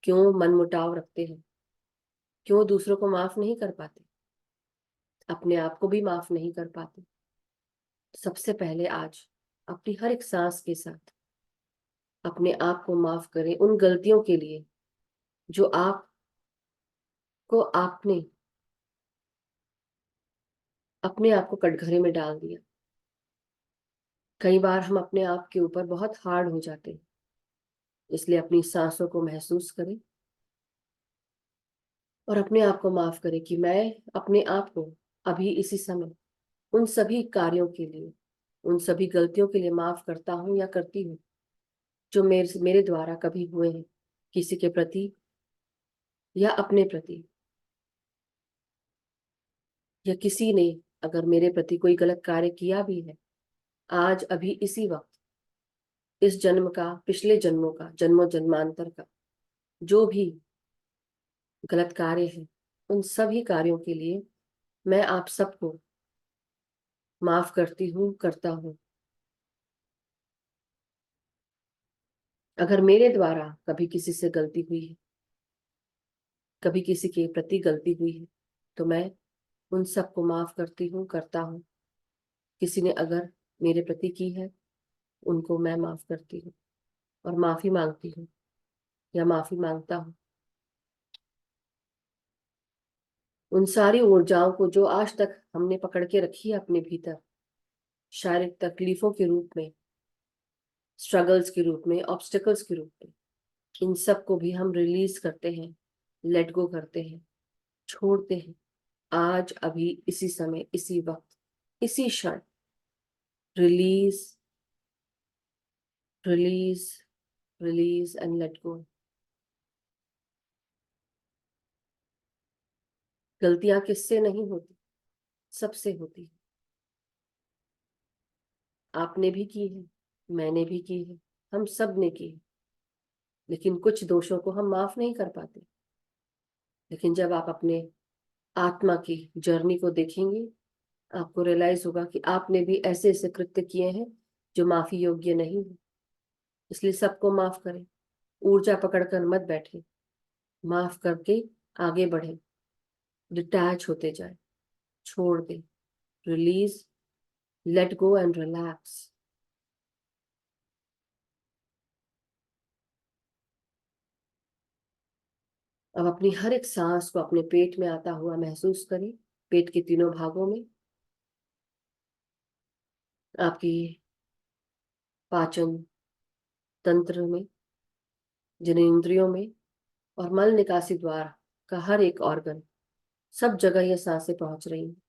क्यों मनमुटाव रखते हैं? क्यों दूसरों को माफ नहीं कर पाते? अपने आप को भी माफ नहीं कर पाते? सबसे पहले आज अपनी हर एक सांस के साथ अपने आप को माफ करें उन गलतियों के लिए जो आपने अपने आप को कटघरे में डाल दिया। कई बार हम अपने आप के ऊपर बहुत हार्ड हो जाते हैं, इसलिए अपनी सांसों को महसूस करें और अपने आप को माफ करें कि मैं अपने आप को अभी इसी समय उन सभी कार्यों के लिए, उन सभी गलतियों के लिए माफ करता हूं या करती हूँ जो मेरे द्वारा कभी हुए हैं, किसी के प्रति या अपने प्रति, या किसी ने अगर मेरे प्रति कोई गलत कार्य किया भी है, आज अभी इसी वक्त, इस जन्म का, पिछले जन्मों का, जन्मों जन्मांतर का जो भी गलत कार्य है, उन सभी कार्यों के लिए मैं आप सबको माफ करती हूँ, करता हूँ। अगर मेरे द्वारा कभी किसी से गलती हुई है, कभी किसी के प्रति गलती हुई है, तो मैं उन सबको माफ करती हूँ, करता हूँ। किसी ने अगर मेरे प्रति की है, उनको मैं माफ करती हूँ और माफी मांगती हूँ या माफी मांगता हूँ। उन सारी ऊर्जाओं को जो आज तक हमने पकड़ के रखी है अपने भीतर, शारीरिक तकलीफों के रूप में, स्ट्रगल्स के रूप में, ऑब्स्टिकल्स के रूप में, इन सब को भी हम रिलीज करते हैं, लेट गो करते हैं, छोड़ते हैं। आज अभी इसी समय, इसी वक्त, इसी क्षण release, release, release and let go. गलतियां किससे नहीं होती? सबसे होती है। आपने भी की है, मैंने भी की है, हम सब ने की है। लेकिन कुछ दोषों को हम माफ नहीं कर पाते। लेकिन जब आप अपने आत्मा की जर्नी को देखेंगे, आपको रियलाइज होगा कि आपने भी ऐसे ऐसे कृत्य किए हैं जो माफी योग्य नहीं है। इसलिए सबको माफ करें, ऊर्जा पकड़कर मत बैठे, माफ करके आगे बढ़े, डिटैच होते जाए, छोड़ दे, release, let go and relax. अब अपनी हर एक सांस को अपने पेट में आता हुआ महसूस करें, पेट के तीनों भागों में, आपकी पाचन तंत्र में, जननेंद्रियों में और मल निकासी द्वार का हर एक ऑर्गन, सब जगह ये सांसें पहुंच रही हैं।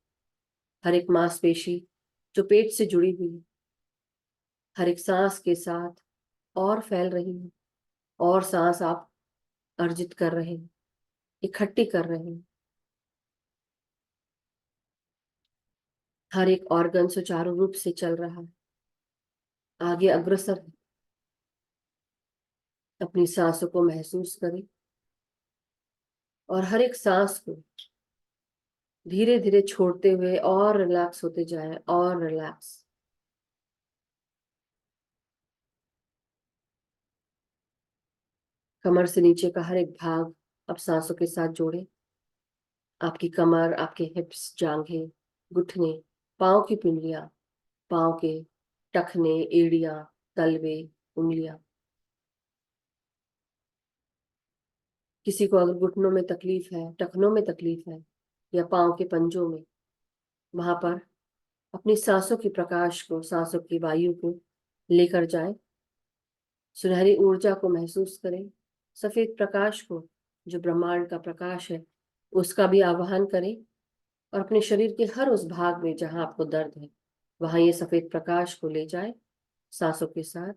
हर एक मांसपेशी जो पेट से जुड़ी हुई है, हर एक सांस के साथ और फैल रही है, और सांस आप अर्जित कर रहे हैं, इकट्ठी कर रहे हैं। हर एक ऑर्गन सुचारू रूप से चल रहा है, आगे अग्रसर है। अपनी सांसों को महसूस करें और हर एक सांस को धीरे धीरे छोड़ते हुए और रिलैक्स होते जाएं, और रिलैक्स। कमर से नीचे का हर एक भाग अब सांसों के साथ जोड़ें। आपकी कमर, आपके हिप्स, जांघें, घुटने, पाँव की पिंडलियां, पाँव के टखने, एड़ियां, तलवे, उंगलियां। किसी को अगर घुटनों में तकलीफ है, टखनों में तकलीफ है या पाँव के पंजों में, वहां पर अपनी सांसों की प्रकाश को, सांसों की वायु को लेकर जाएं। सुनहरी ऊर्जा को महसूस करें, सफेद प्रकाश को जो ब्रह्मांड का प्रकाश है उसका भी आवाहन करें, और अपने शरीर के हर उस भाग में जहां आपको दर्द है, वहां ये सफेद प्रकाश को ले जाए सांसों के साथ,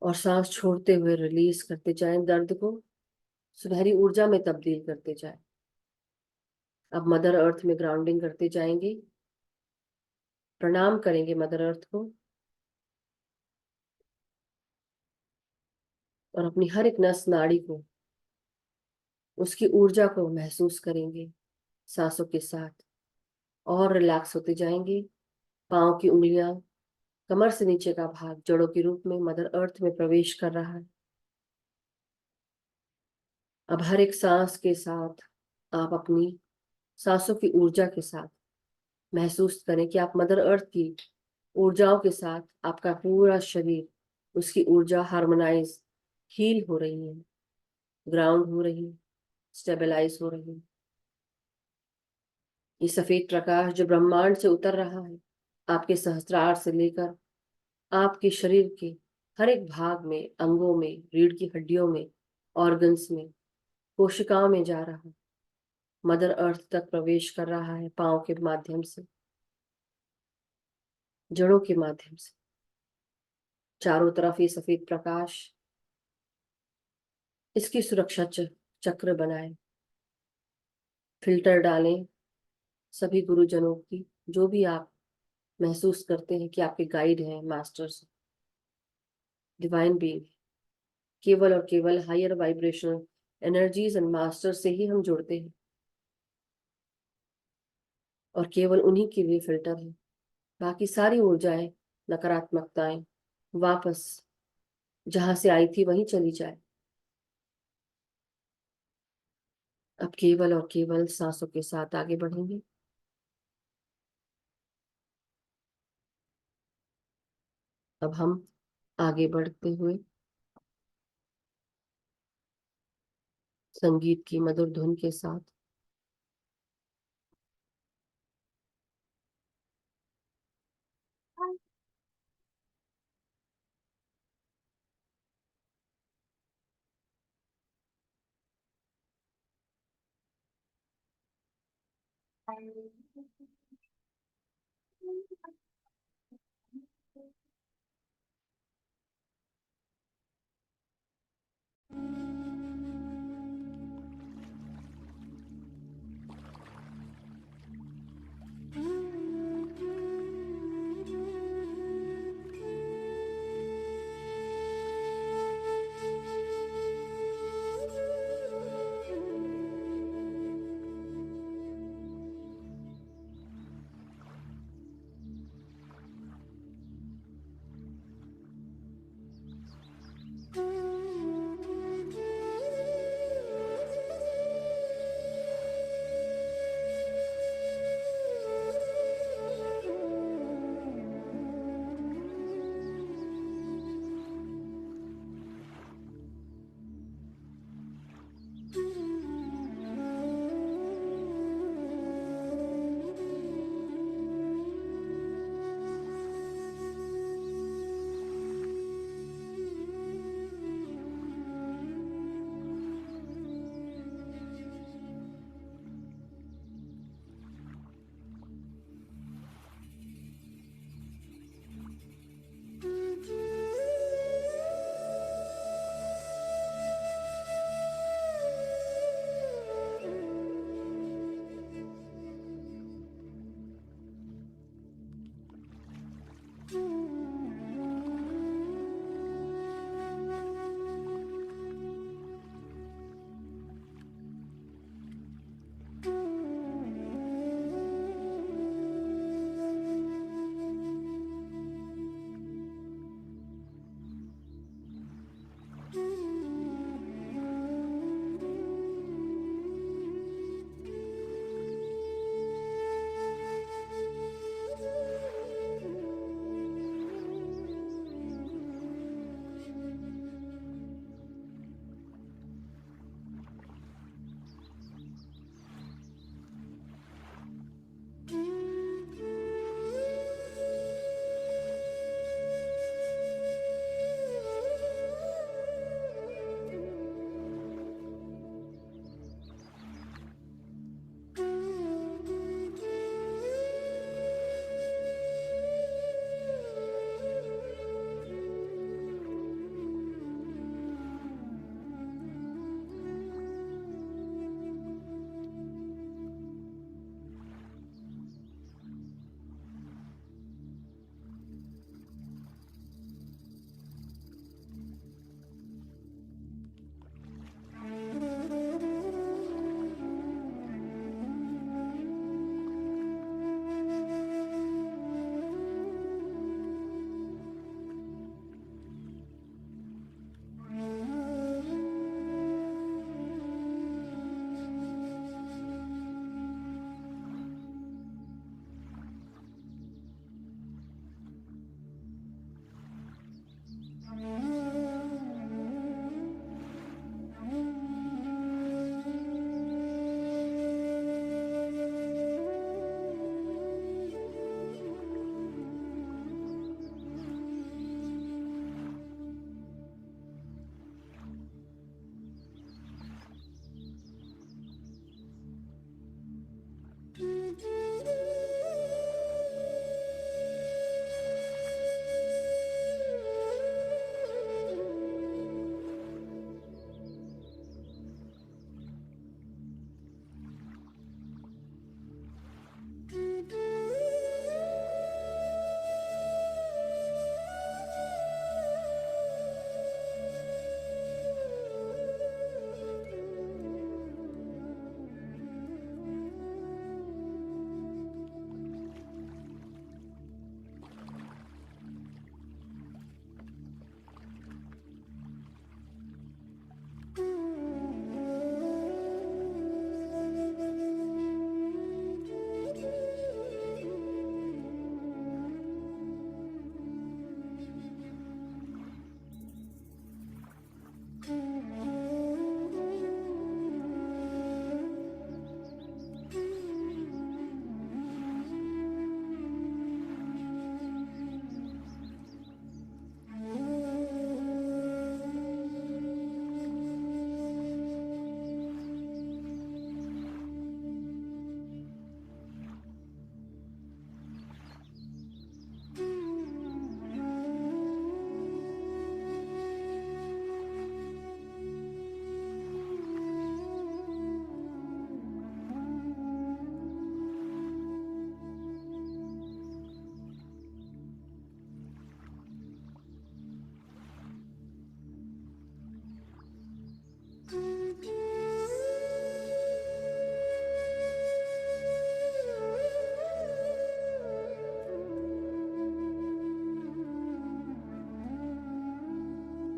और सांस छोड़ते हुए रिलीज करते जाएं दर्द को, सुनहरी ऊर्जा में तब्दील करते जाएं। अब मदर अर्थ में ग्राउंडिंग करते जाएंगे, प्रणाम करेंगे मदर अर्थ को और अपनी हर एक नस नाड़ी को, उसकी ऊर्जा को महसूस करेंगे सांसों के साथ, और रिलैक्स होते जाएंगे। पांव की उंगलियां, कमर से नीचे का भाग जड़ों के रूप में मदर अर्थ में प्रवेश कर रहा है। अब हर एक सांस के साथ आप अपनी सांसों की ऊर्जा के साथ महसूस करें कि आप मदर अर्थ की ऊर्जाओं के साथ आपका पूरा शरीर, उसकी ऊर्जा हार्मोनाइज, हील हो रही है, ग्राउंड हो रही है, स्टेबलाइज हो रही है। ये सफेद प्रकाश जो ब्रह्मांड से उतर रहा है, आपके सहस्त्रार से लेकर आपके शरीर के हर एक भाग में, अंगों में, रीढ़ की हड्डियों में, ऑर्गन्स में, कोशिकाओं में जा रहा है, मदर अर्थ तक प्रवेश कर रहा है, पांव के माध्यम से, जड़ों के माध्यम से। चारों तरफ ये सफेद प्रकाश इसकी सुरक्षा चक्र बनाए। फिल्टर डालें सभी गुरुजनों की, जो भी आप महसूस करते हैं कि आपके गाइड हैं, मास्टर्स, डिवाइन बीइंग। केवल और केवल higher vibrational energies and master से ही हम जुड़ते हैं और केवल उन्हीं के लिए फिल्टर है। बाकी सारी ऊर्जाएं, नकारात्मकताएं वापस जहां से आई थी वहीं चली जाए। अब केवल और केवल सांसों के साथ आगे बढ़ेंगे। अब हम आगे बढ़ते हुए संगीत की मधुर धुन के साथ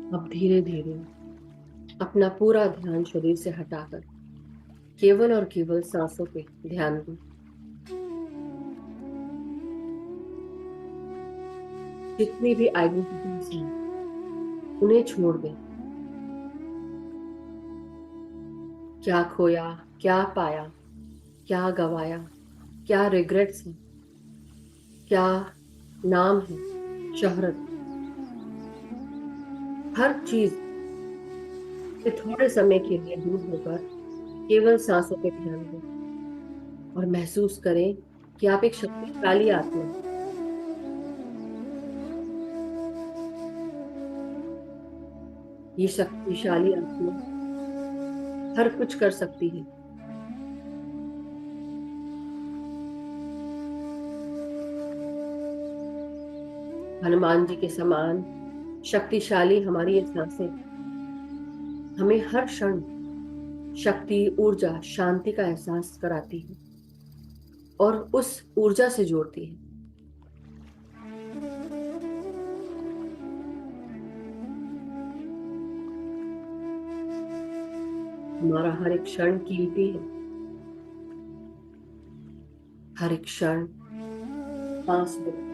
अब धीरे धीरे अपना पूरा ध्यान शरीर से हटाकर केवल और केवल सांसों पे ध्यान दें। जितनी भी आइडेंटिटीज हैं उन्हें छोड़ दें। क्या खोया, क्या पाया, क्या गवाया, क्या रिग्रेट्स है, क्या नाम है, शोहरत, हर चीज से थोड़े समय के लिए दूर होकर केवल सांसों पे ध्यान दें और महसूस करें कि आप एक शक्तिशाली आत्मा हैं। ये शक्तिशाली आत्मा हर कुछ कर सकती है। हनुमान जी के समान शक्तिशाली हमारी ये सांसें हमें हर क्षण शक्ति, ऊर्जा, शांति का एहसास कराती है और उस ऊर्जा से जोड़ती है। हमारा हर एक क्षण कीमती है, हर एक क्षण सांस युक्त,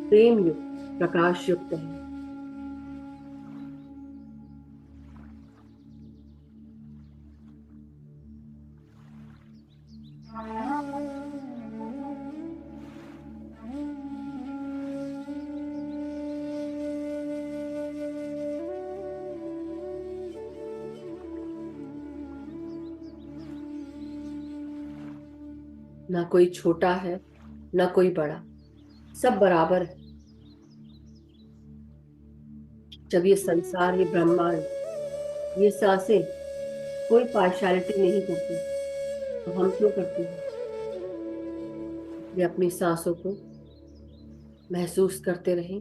प्रेम युक्त, प्रकाश युक्त है। ना कोई छोटा है, ना कोई बड़ा, सब बराबर है। जब ये संसार, ये ब्रह्मांड, ये सांसें कोई पार्शियलिटी नहीं करती तो हम क्यों करते हैं? ये अपनी सांसों को महसूस करते रहें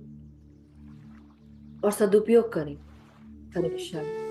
और सदुपयोग करें हर एक क्षण।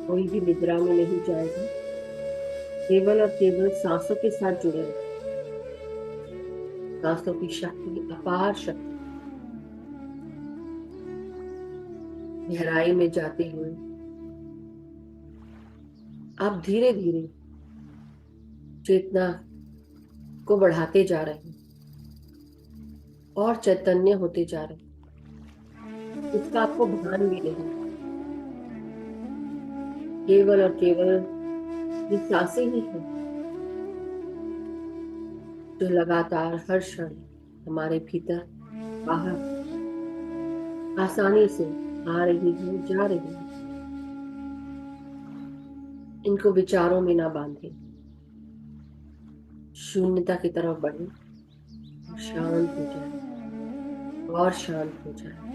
कोई भी निद्रा में नहीं जाएगा, केवल और केवल सांसों के साथ जुड़े रहे। सांसों की शक्ति, अपार शक्ति, गहराई में जाते हुए आप धीरे धीरे चेतना को बढ़ाते जा रहे हैं और चैतन्य होते जा रहे हैं। इसका आपको भान भी नहीं, केवल और केवल ये सांसें ही हैं जो लगातार हर क्षण हमारे भीतर बाहर आसानी से आ रही है, जा रही है। इनको विचारों में ना बांधे, शून्यता की तरफ बढ़े और शांत हो जाए और शांत हो जाए।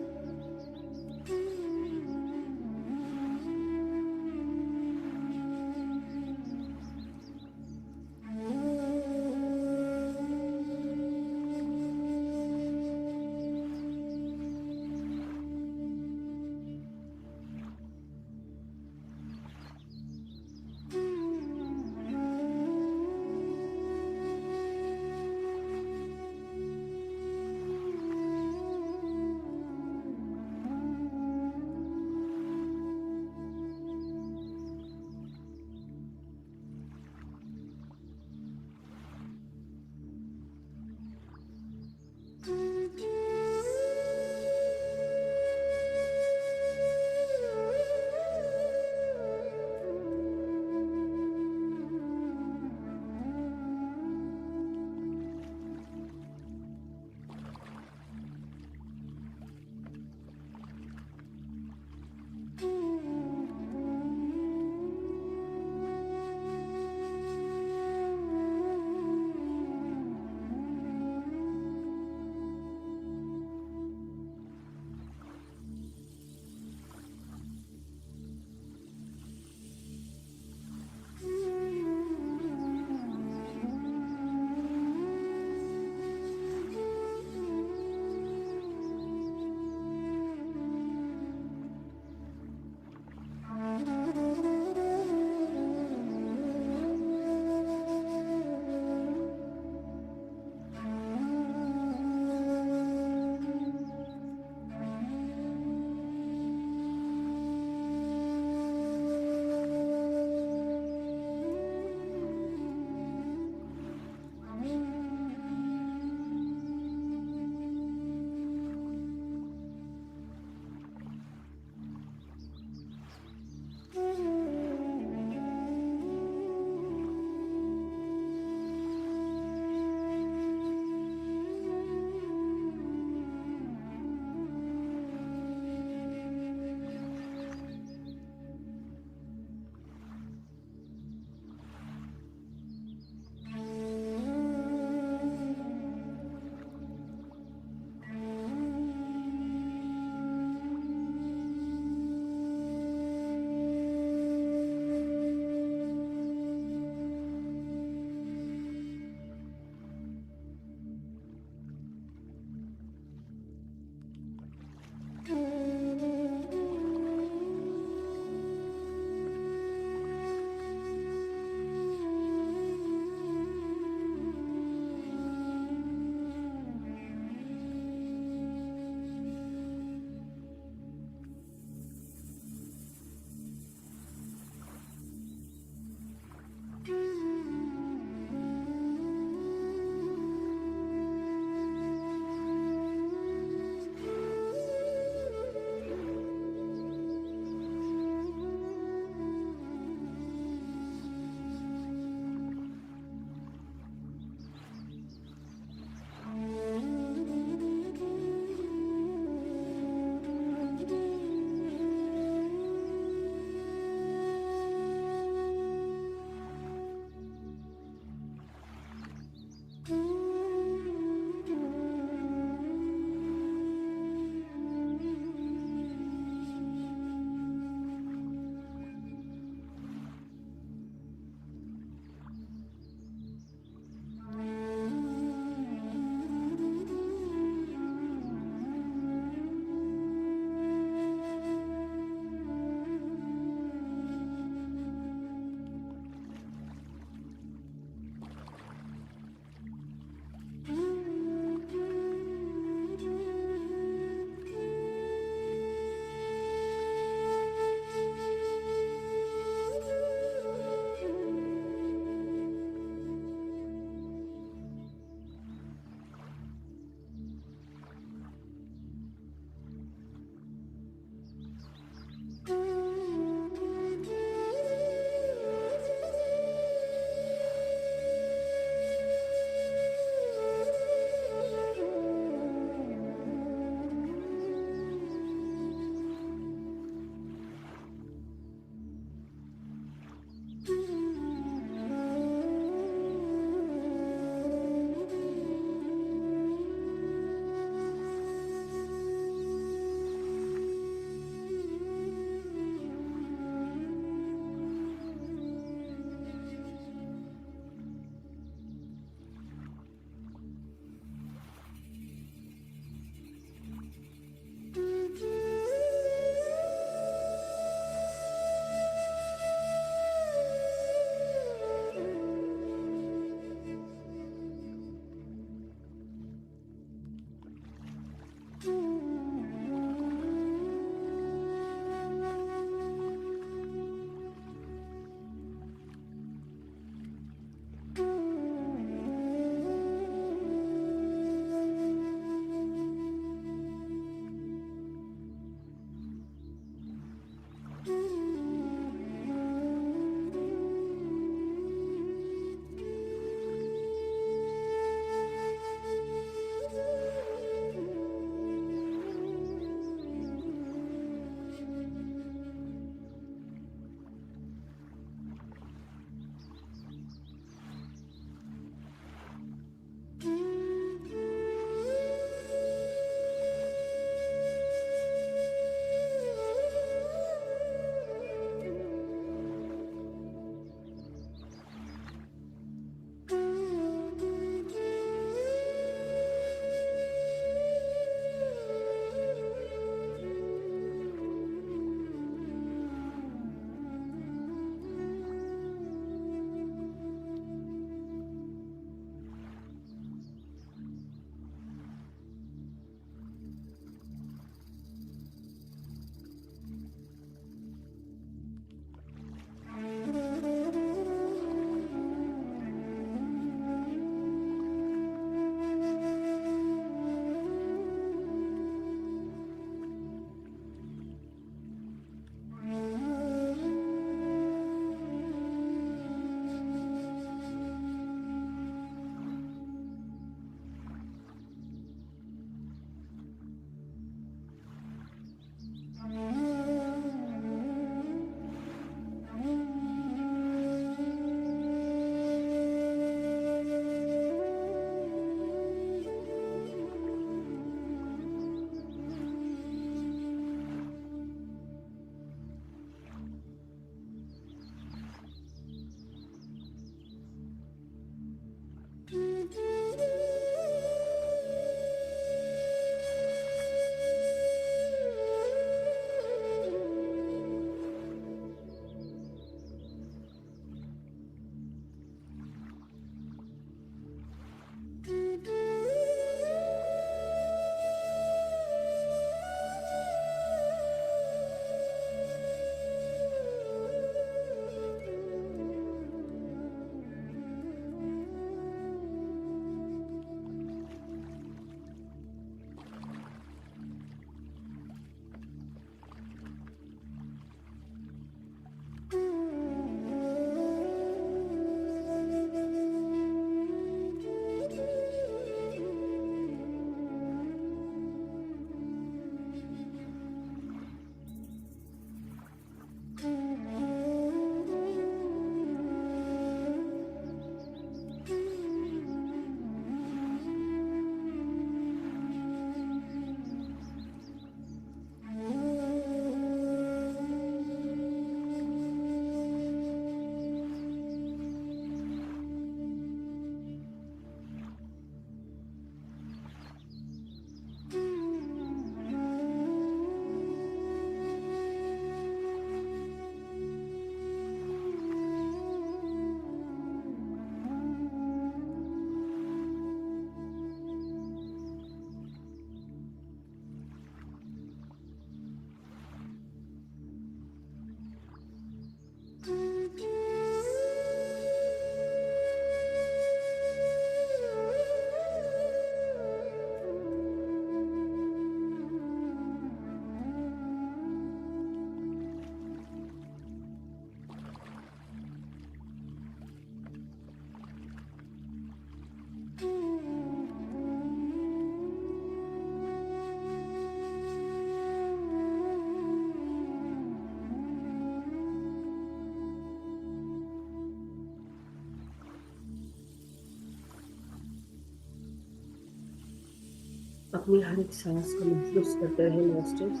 अपनी हर एक सांस को महसूस करते रहे मास्टर्स।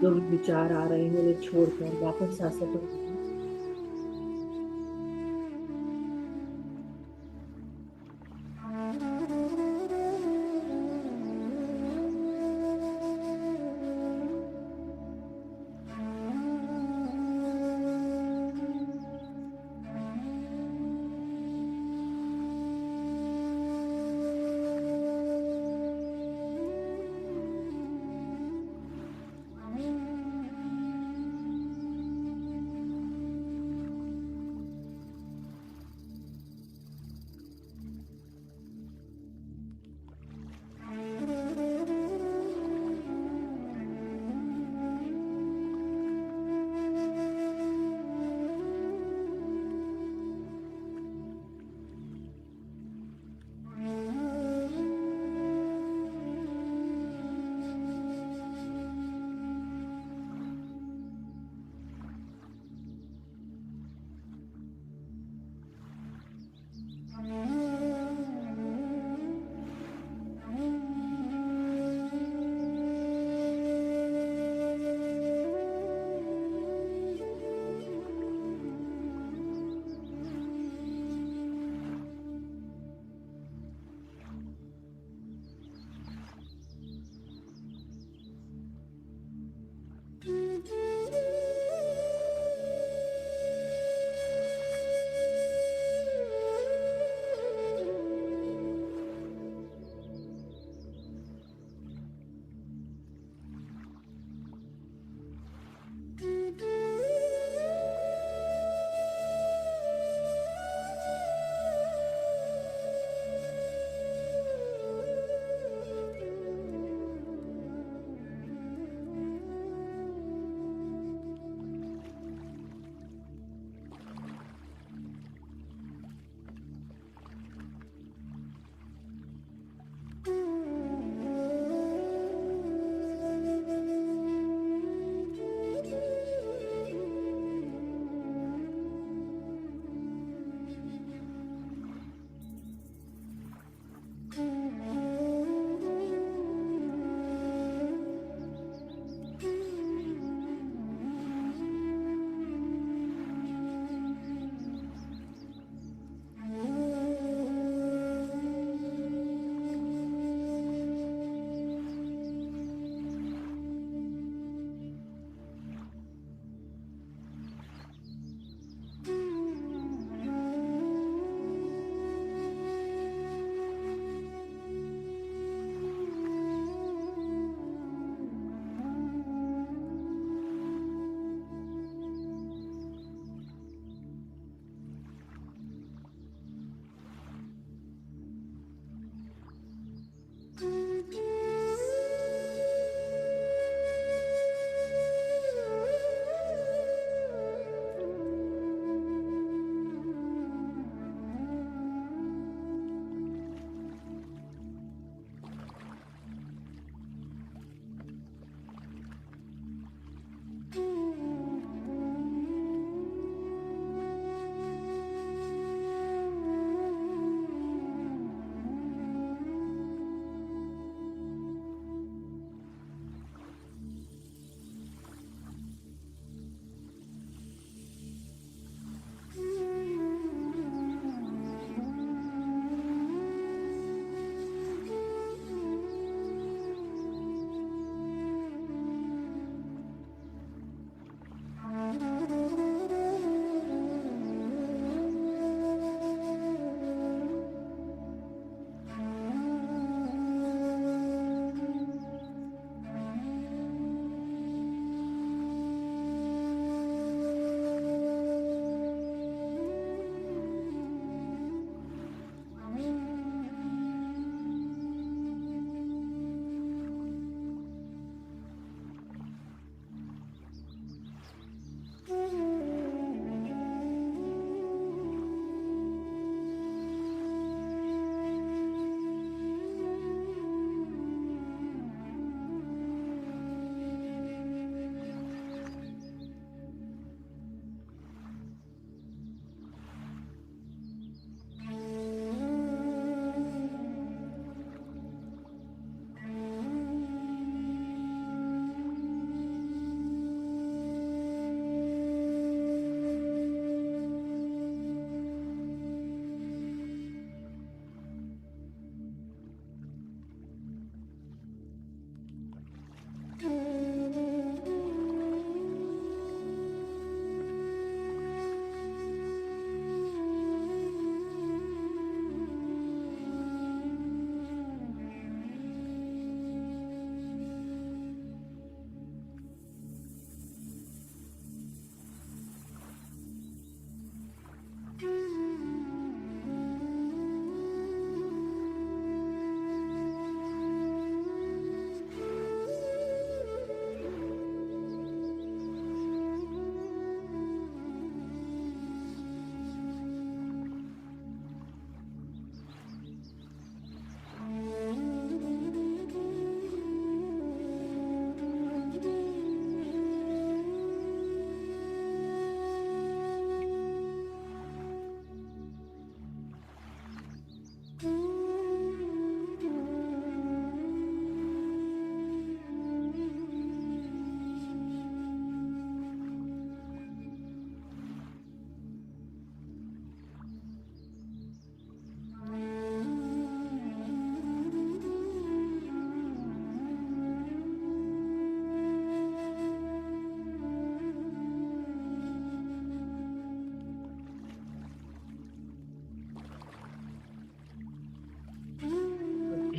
जो भी विचार आ रहे हैं उन्हें छोड़कर वापस सांसों पर लीजिए।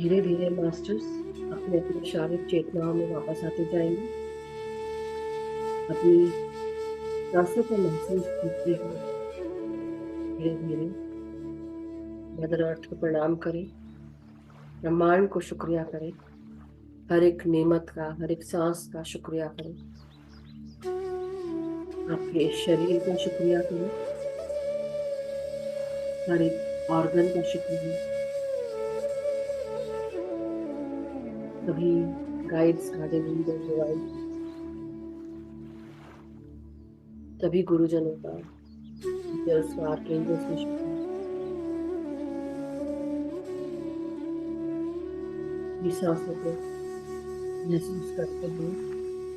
धीरे धीरे मास्टर्स अपने अपनी शारीरिक चेतनाओं में वापस आते जाएंगे। अपनी सांसों को महसूस करते हुए धीरे धीरे मदर अर्थ को प्रणाम करें, ब्रह्मांड को शुक्रिया करें, हर एक नेमत का, हर एक सांस का शुक्रिया करें, आपके शरीर का शुक्रिया करें, हर एक ऑर्गन का शुक्रिया, सभी गाइड्स, गार्डियन एंजल्स, डिवाइन, सभी गुरुजनों का, टीचर्स का, आर्कएंजल्स का शुक्रिया। अपनी सांसों को महसूस करते हुए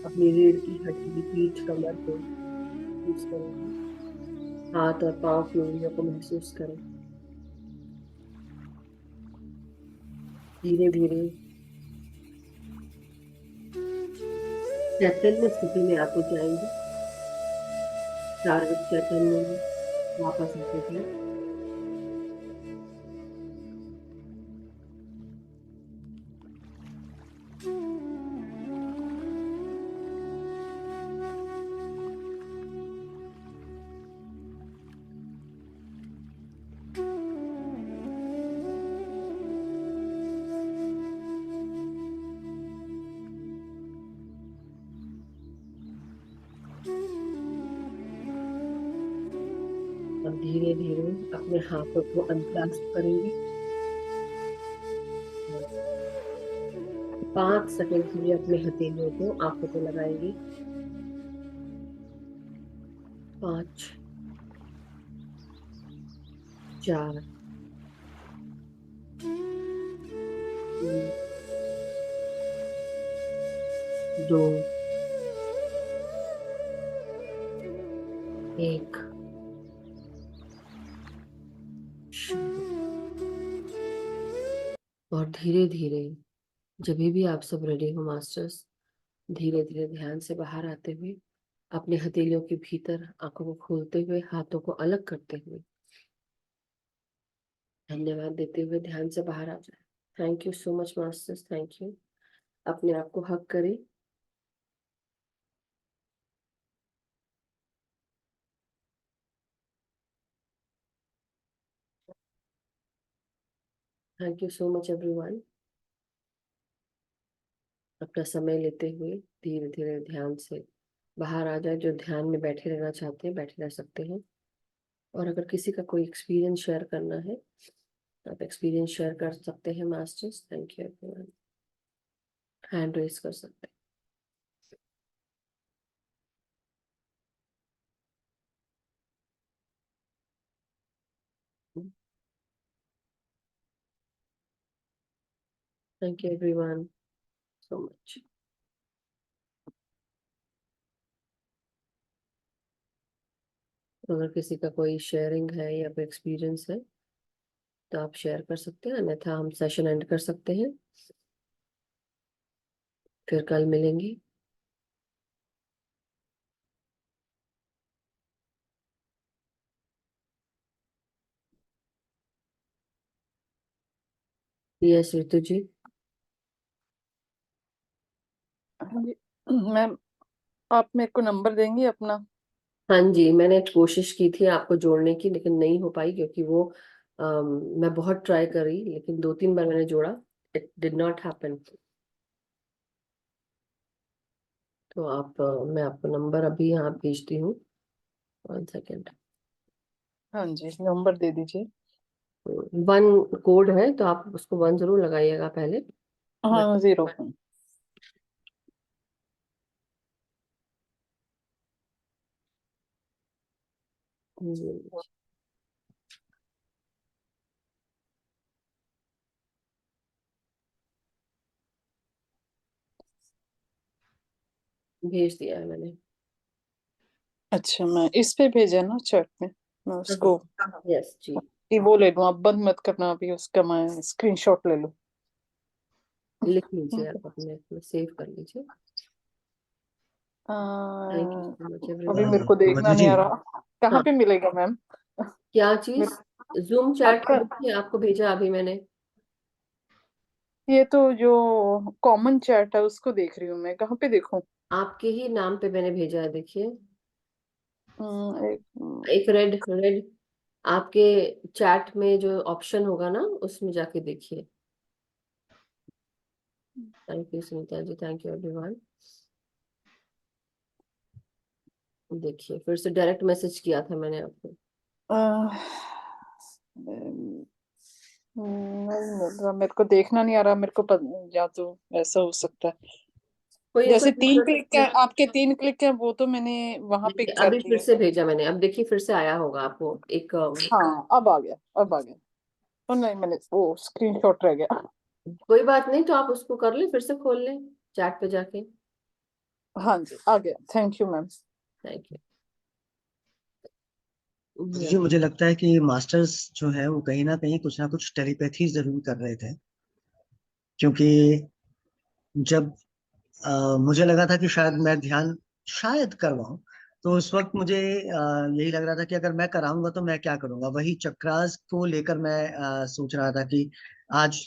अपनी रीढ़ की हड्डी, पीठ, कमर को महसूस करें, हाथ और पांव की उंगलियों को महसूस करें। धीरे धीरे चैतन्य स्थिति में आते जाएंगे, शारीरिक चैतन्य में वापस आते जाए। अब धीरे धीरे अपने हाथों को अनक्लास्प करेंगे। 5 सेकंड के लिए अपने हथेलियों को आंखों को लगाएंगे। 5, 4, 3, 2, 1। और धीरे धीरे जब भी आप सब रेडी हो मास्टर्स, धीरे धीरे ध्यान से बाहर आते हुए अपने हथेलियों के भीतर आंखों को खोलते हुए, हाथों को अलग करते हुए, धन्यवाद देते हुए ध्यान से बाहर आ जाए। Thank you so much masters, thank you. अपने आप को हक करें। Thank you so much everyone. अपना समय लेते हुए धीरे धीरे ध्यान से बाहर आ जाए। जो ध्यान में बैठे रहना चाहते हैं बैठे रह सकते हैं, और अगर किसी का कोई एक्सपीरियंस शेयर करना है तो आप एक्सपीरियंस शेयर कर सकते हैं masters. Thank you everyone. Hand raise कर सकते हैं। Thank you everyone so much. अगर किसी का कोई शेयरिंग है या कोई एक्सपीरियंस है तो आप शेयर कर सकते हैं, अन्यथा हम सेशन एंड कर सकते हैं। फिर कल मिलेंगे। यस ऋतु जी। हाँ जी मैम, आप मेरे को नंबर देंगी अपना? हाँ जी, मैंने कोशिश की थी आपको जोड़ने की, लेकिन नहीं हो पाई क्योंकि वो मैं बहुत ट्राई करी, लेकिन 2-3 बार मैंने जोड़ा, इट डिड नॉट हैपन। तो मैं आपको नंबर अभी यहाँ भेजती हूँ। 1 सेकेंड। हाँ जी, नंबर दे दीजिए। 1 कोड है तो आप उसको 1 जरूर लगाइएगा पहले। हाँ, 01। भेज दिया है मैंने। अच्छा, मैं इस पे भेजा ना चैट में, मैं उसको यस जी। वो ले लूँ। आप बंद मत करना अभी, उसका मैं स्क्रीनशॉट ले लूँ। लिख लीजिए, आप अपने सेव कर लीजिए। Thank you ah, so much अभी मेरे एवरीवन। को देखना मधु नहीं जी, आ रहा, कहाँ हाँ, पे मिलेगा मैम? क्या चीज? मेरे जूम चैट आपका में देखिए, आपको भेजा अभी मैंने। ये तो जो कॉमन चैट है उसको देख रही हूँ मैं, कहाँ पे देखूं? आपके ही नाम पे मैंने भेजा है, देखिए। एक एक रेड रेड आपके चैट में जो ऑप्शन होगा ना, उसमें जाके देखिए। Thank you Sunita ji, thank you everyone. देखिए, फिर से डायरेक्ट मैसेज किया था मैंने आपको। नहीं मिल रहा मेरे को, देखना नहीं आ रहा मेरे को, या तो ऐसा हो सकता है कोई जैसे कोई 3 कर क्लिक सकते है, हैं। आपके 3 क्लिक है वो तो मैंने वहां पे देखिए, कर अभी फिर दिए। से भेजा मैंने, अब देखिए फिर से आया होगा आपको एक हाँ अब आ गया, अब आ गया। ओ नहीं, मैंने वो स्क्रीनशॉट रह गया। कोई बात नहीं, तो आप उसको कर ले, फिर से खोल ले चैट पे जाके। हाँ जी आ गया, thank you ma'am. Thank you. जी, मुझे लगता है कि मास्टर्स जो है वो कहीं ना कुछ टेलीपैथी जरूर कर रहे थे, क्योंकि जब मुझे लगा था कि शायद मैं ध्यान शायद करवाऊं, तो उस वक्त मुझे यही लग रहा था कि अगर मैं कराऊंगा तो मैं क्या करूंगा। वही चक्रास को लेकर मैं सोच रहा था कि आज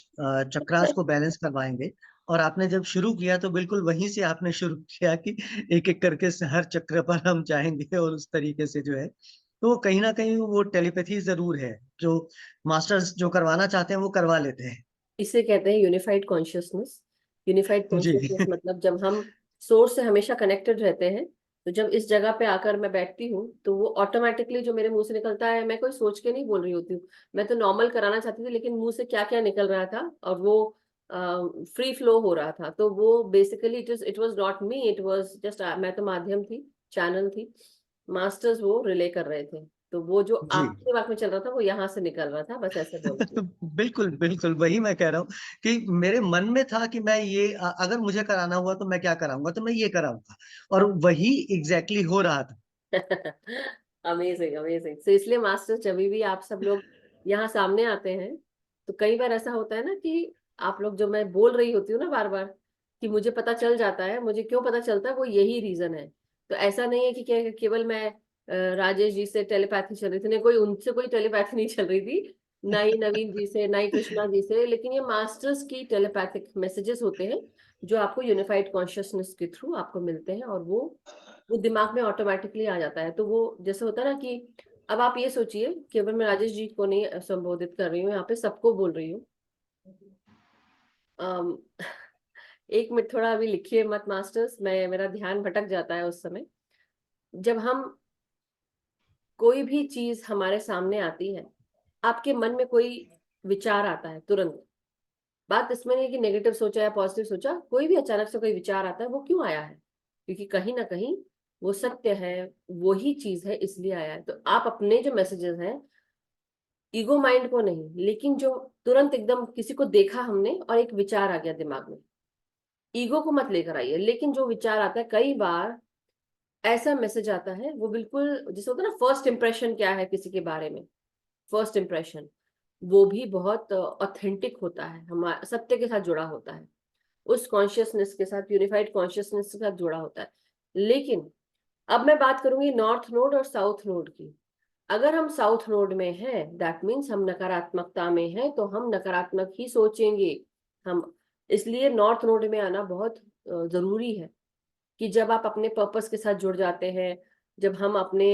चक्रास को बैलेंस करवाएंगे। और आपने जब शुरू किया तो बिल्कुल वहीं से आपने शुरू किया कि एक एक करके से हर चक्र पर हम जाएंगे, और उस तरीके से जो है तो कहीं ना कहीं वो टेलीपैथी जरूर है, जो मास्टर्स जो करवाना चाहते हैं वो करवा लेते हैं। इसे कहते हैं यूनिफाइड कॉन्शियसनेस। यूनिफाइड जी। कॉन्शियसनेस मतलब जब हम सोर्स से हमेशा कनेक्टेड रहते हैं, तो जब इस जगह पे आकर मैं बैठती हूँ तो वो ऑटोमेटिकली जो मेरे मुंह से निकलता है, मैं कोई सोच के नहीं बोल रही होती हूँ। मैं तो नॉर्मल कराना चाहती थी, लेकिन मुंह से क्या क्या निकल रहा था और वो फ्री फ्लो हो रहा था। तो वो basically it was not me, it was just, मैं तो माध्यम थी, चैनल थी। मास्टर्स वो रिले कर रहे थे, तो वो जो जी। आपके दिमाग में चल रहा था वो यहाँ से निकल रहा था, बस ऐसे बोलती हूँ। बिल्कुल बिल्कुल वही मैं कह रहा हूँ कि मेरे मन में था कि मैं ये अगर मुझे कराना हुआ तो मैं क्या कराऊंगा, तो मैं ये कराऊंगा, और वही एग्जैक्टली हो रहा था। Amazing amazing. तो इसलिए मास्टर्स जब भी आप सब लोग यहाँ सामने आते हैं, तो कई बार ऐसा होता है ना कि आप लोग, जो मैं बोल रही होती हूँ ना बार बार कि मुझे पता चल जाता है, मुझे क्यों पता चलता है, वो यही रीजन है। तो ऐसा नहीं है कि केवल मैं राजेश जी से टेलीपैथी चल रही थी, नहीं, कोई उनसे कोई टेलीपैथी नहीं चल रही थी, ना ही नवीन जी से, ना ही कृष्णा जी से, लेकिन ये मास्टर्स की टेलीपैथिक मैसेजेस होते हैं जो आपको यूनिफाइड कॉन्शियसनेस के थ्रू आपको मिलते हैं, और वो दिमाग में ऑटोमेटिकली आ जाता है। तो वो जैसे होता है ना कि अब आप ये सोचिए, केवल मैं राजेश जी को नहीं संबोधित कर रही हूँ, यहाँ पे सबको बोल रही हूँ। अम, एक मिनट थोड़ा अभी लिखिए मत मास्टर्स, मैं मेरा ध्यान भटक जाता है उस समय जब हम कोई भी चीज हमारे सामने आती है। आपके मन में कोई विचार आता है तुरंत, बात इसमें नहीं कि नेगेटिव सोचा या पॉजिटिव सोचा, कोई भी अचानक से कोई विचार आता है, वो क्यों आया है? क्योंकि कहीं ना कहीं वो सत्य है, वही चीज है, इसलिए आया है। तो आप अपने जो मैसेजेस हैं, ईगो माइंड को नहीं, लेकिन जो तुरंत एकदम किसी को देखा हमने और एक विचार आ गया दिमाग में, ईगो को मत लेकर आइए, लेकिन जो विचार आता है, कई बार ऐसा मैसेज आता है, वो बिल्कुल जैसे होता है ना, फर्स्ट इंप्रेशन क्या है किसी के बारे में, फर्स्ट इंप्रेशन वो भी बहुत ऑथेंटिक होता है, हमारे सत्य के साथ जुड़ा होता है, उस कॉन्शियसनेस के साथ, यूनिफाइड कॉन्शियसनेस के साथ जुड़ा होता है। लेकिन अब मैं बात करूंगी नॉर्थ नोड और साउथ नोड की। अगर हम साउथ नोड में हैं, दैट मीन्स हम नकारात्मकता में हैं, तो हम नकारात्मक ही सोचेंगे। हम इसलिए नॉर्थ नोड में आना बहुत जरूरी है, कि जब आप अपने पर्पस के साथ जुड़ जाते हैं, जब हम अपने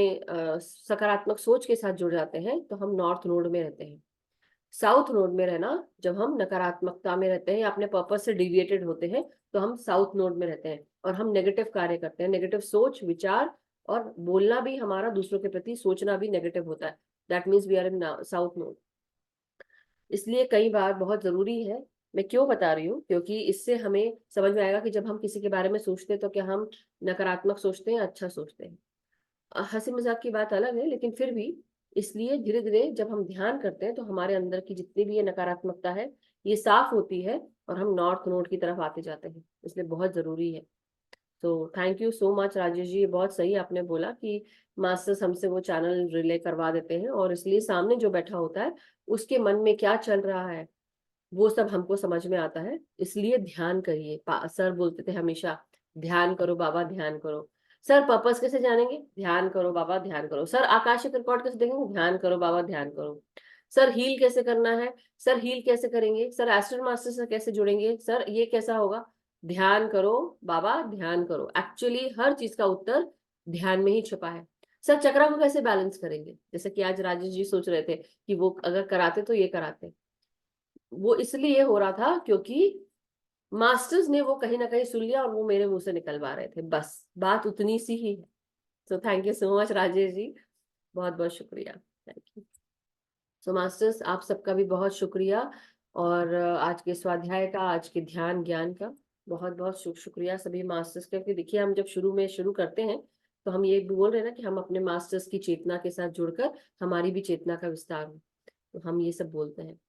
सकारात्मक सोच के साथ जुड़ जाते हैं, तो हम नॉर्थ नोड में रहते हैं। साउथ नोड में रहना, जब हम नकारात्मकता में रहते हैं या अपने पर्पस से डिविएटेड होते हैं, तो हम साउथ नोड में रहते हैं और हम नेगेटिव कार्य करते हैं, नेगेटिव सोच विचार, और बोलना भी हमारा दूसरों के प्रति सोचना भी नेगेटिव होता है। That means we are in south node. इसलिए कई बार बहुत जरूरी है, मैं क्यों बता रही हूँ, क्योंकि इससे हमें समझ में आएगा कि जब हम किसी के बारे में सोचते हैं तो क्या हम नकारात्मक सोचते हैं, अच्छा सोचते हैं। हंसी मजाक की बात अलग है, लेकिन फिर भी इसलिए धीरे धीरे जब हम ध्यान करते हैं, तो हमारे अंदर की जितनी भी ये नकारात्मकता है, ये साफ होती है, और हम नॉर्थ नोड की तरफ आते जाते हैं। इसलिए बहुत जरूरी है। तो thank you so much Rajesh ji, ये बहुत सही आपने बोला कि मास्टर्स हमसे वो चैनल रिले करवा देते हैं, और इसलिए सामने जो बैठा होता है उसके मन में क्या चल रहा है वो सब हमको समझ में आता है। इसलिए ध्यान करिए, सर बोलते थे हमेशा, ध्यान करो बाबा ध्यान करो। सर पर्पस कैसे जानेंगे? ध्यान करो बाबा ध्यान करो। सर आकाशिक रिकॉर्ड कैसे देखेंगे? ध्यान करो बाबा ध्यान करो। सर हील कैसे करना है, सर हील कैसे करेंगे, सर एस्ट्रल मास्टर से कैसे जुड़ेंगे, सर ये कैसा होगा, ध्यान करो बाबा, ध्यान करो। एक्चुअली हर चीज का उत्तर ध्यान में ही छुपा है। सर चक्रा को कैसे बैलेंस करेंगे, जैसे कि आज राजेश जी सोच रहे थे कि वो अगर कराते तो ये कराते, वो इसलिए हो रहा था क्योंकि मास्टर्स ने वो कहीं ना कहीं सुन लिया और वो मेरे मुंह से निकलवा रहे थे, बस बात उतनी सी ही है। So thank you so much Rajesh ji, बहुत बहुत शुक्रिया, थैंक यू। सो मास्टर्स आप सबका भी बहुत शुक्रिया, और आज के स्वाध्याय का, आज के ध्यान ज्ञान का बहुत बहुत शुक्रिया सभी मास्टर्स का। क्योंकि देखिए हम जब शुरू करते हैं तो हम ये बोल रहे हैं ना कि हम अपने मास्टर्स की चेतना के साथ जुड़कर हमारी भी चेतना का विस्तार हो, तो हम ये सब बोलते हैं।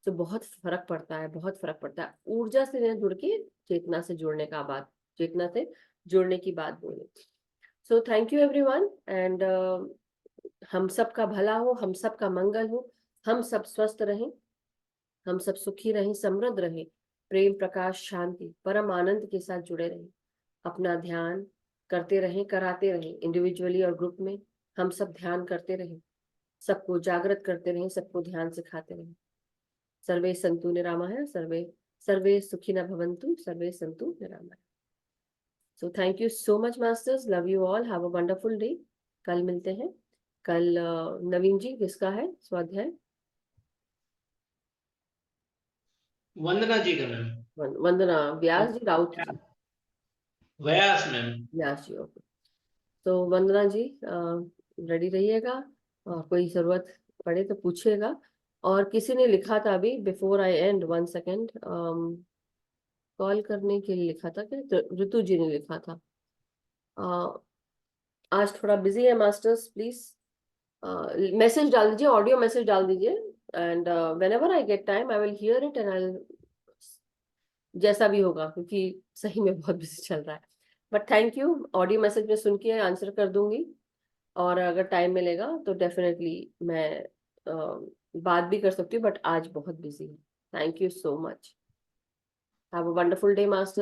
तो बहुत फर्क पड़ता है, बहुत फर्क पड़ता है ऊर्जा से न जुड़ के चेतना से जुड़ने का बात, चेतना से जुड़ने की बात बोले। सो थैंक यू एवरीवन, एंड हम सब का भला हो, हम सब का मंगल हो, हम सब स्वस्थ रहें, हम सब सुखी रहें, समृद्ध रहें, प्रेम प्रकाश शांति परम आनंद के साथ जुड़े रहें, अपना ध्यान करते रहें, कराते रहें, इंडिविजुअली और ग्रुप में हम सब ध्यान करते रहें, सबको जागृत करते रहें, सबको ध्यान सिखाते रहें। सर्वे सन्तु निरामया, सर्वे सुखिनः भवन्तु, सर्वे सन्तु निरामया। So thank you so much masters, love you all, have a wonderful day. कल मिलते हैं। कल नवीन जी किसका है स्वाध्याय? वंदना जी का मैम। वंदना, व्यास जी, राउत जी? व्यास मैम। व्यास जी, ओके। तो वंदना जी रेडी रहिएगा, और कोई जरूरत पड़े तो पूछिएगा। और किसी ने लिखा था अभी, before I and, 1 second, call करने के लिए लिखा था क्या? तो ऋतु जी ने लिखा था। आज थोड़ा बिजी है मास्टर्स, प्लीज मैसेज डाल दीजिए, ऑडियो मैसेज डाल दीजिए, and whenever I get time I will hear it, and I, जैसा भी होगा, क्योंकि सही में बहुत बिजी चल रहा है। But thank you, audio message में सुन के आंसर कर दूंगी, और अगर टाइम मिलेगा तो डेफिनेटली मैं बात भी कर सकती हूँ, बट आज बहुत बिजी है। Thank you so much, have a wonderful day master.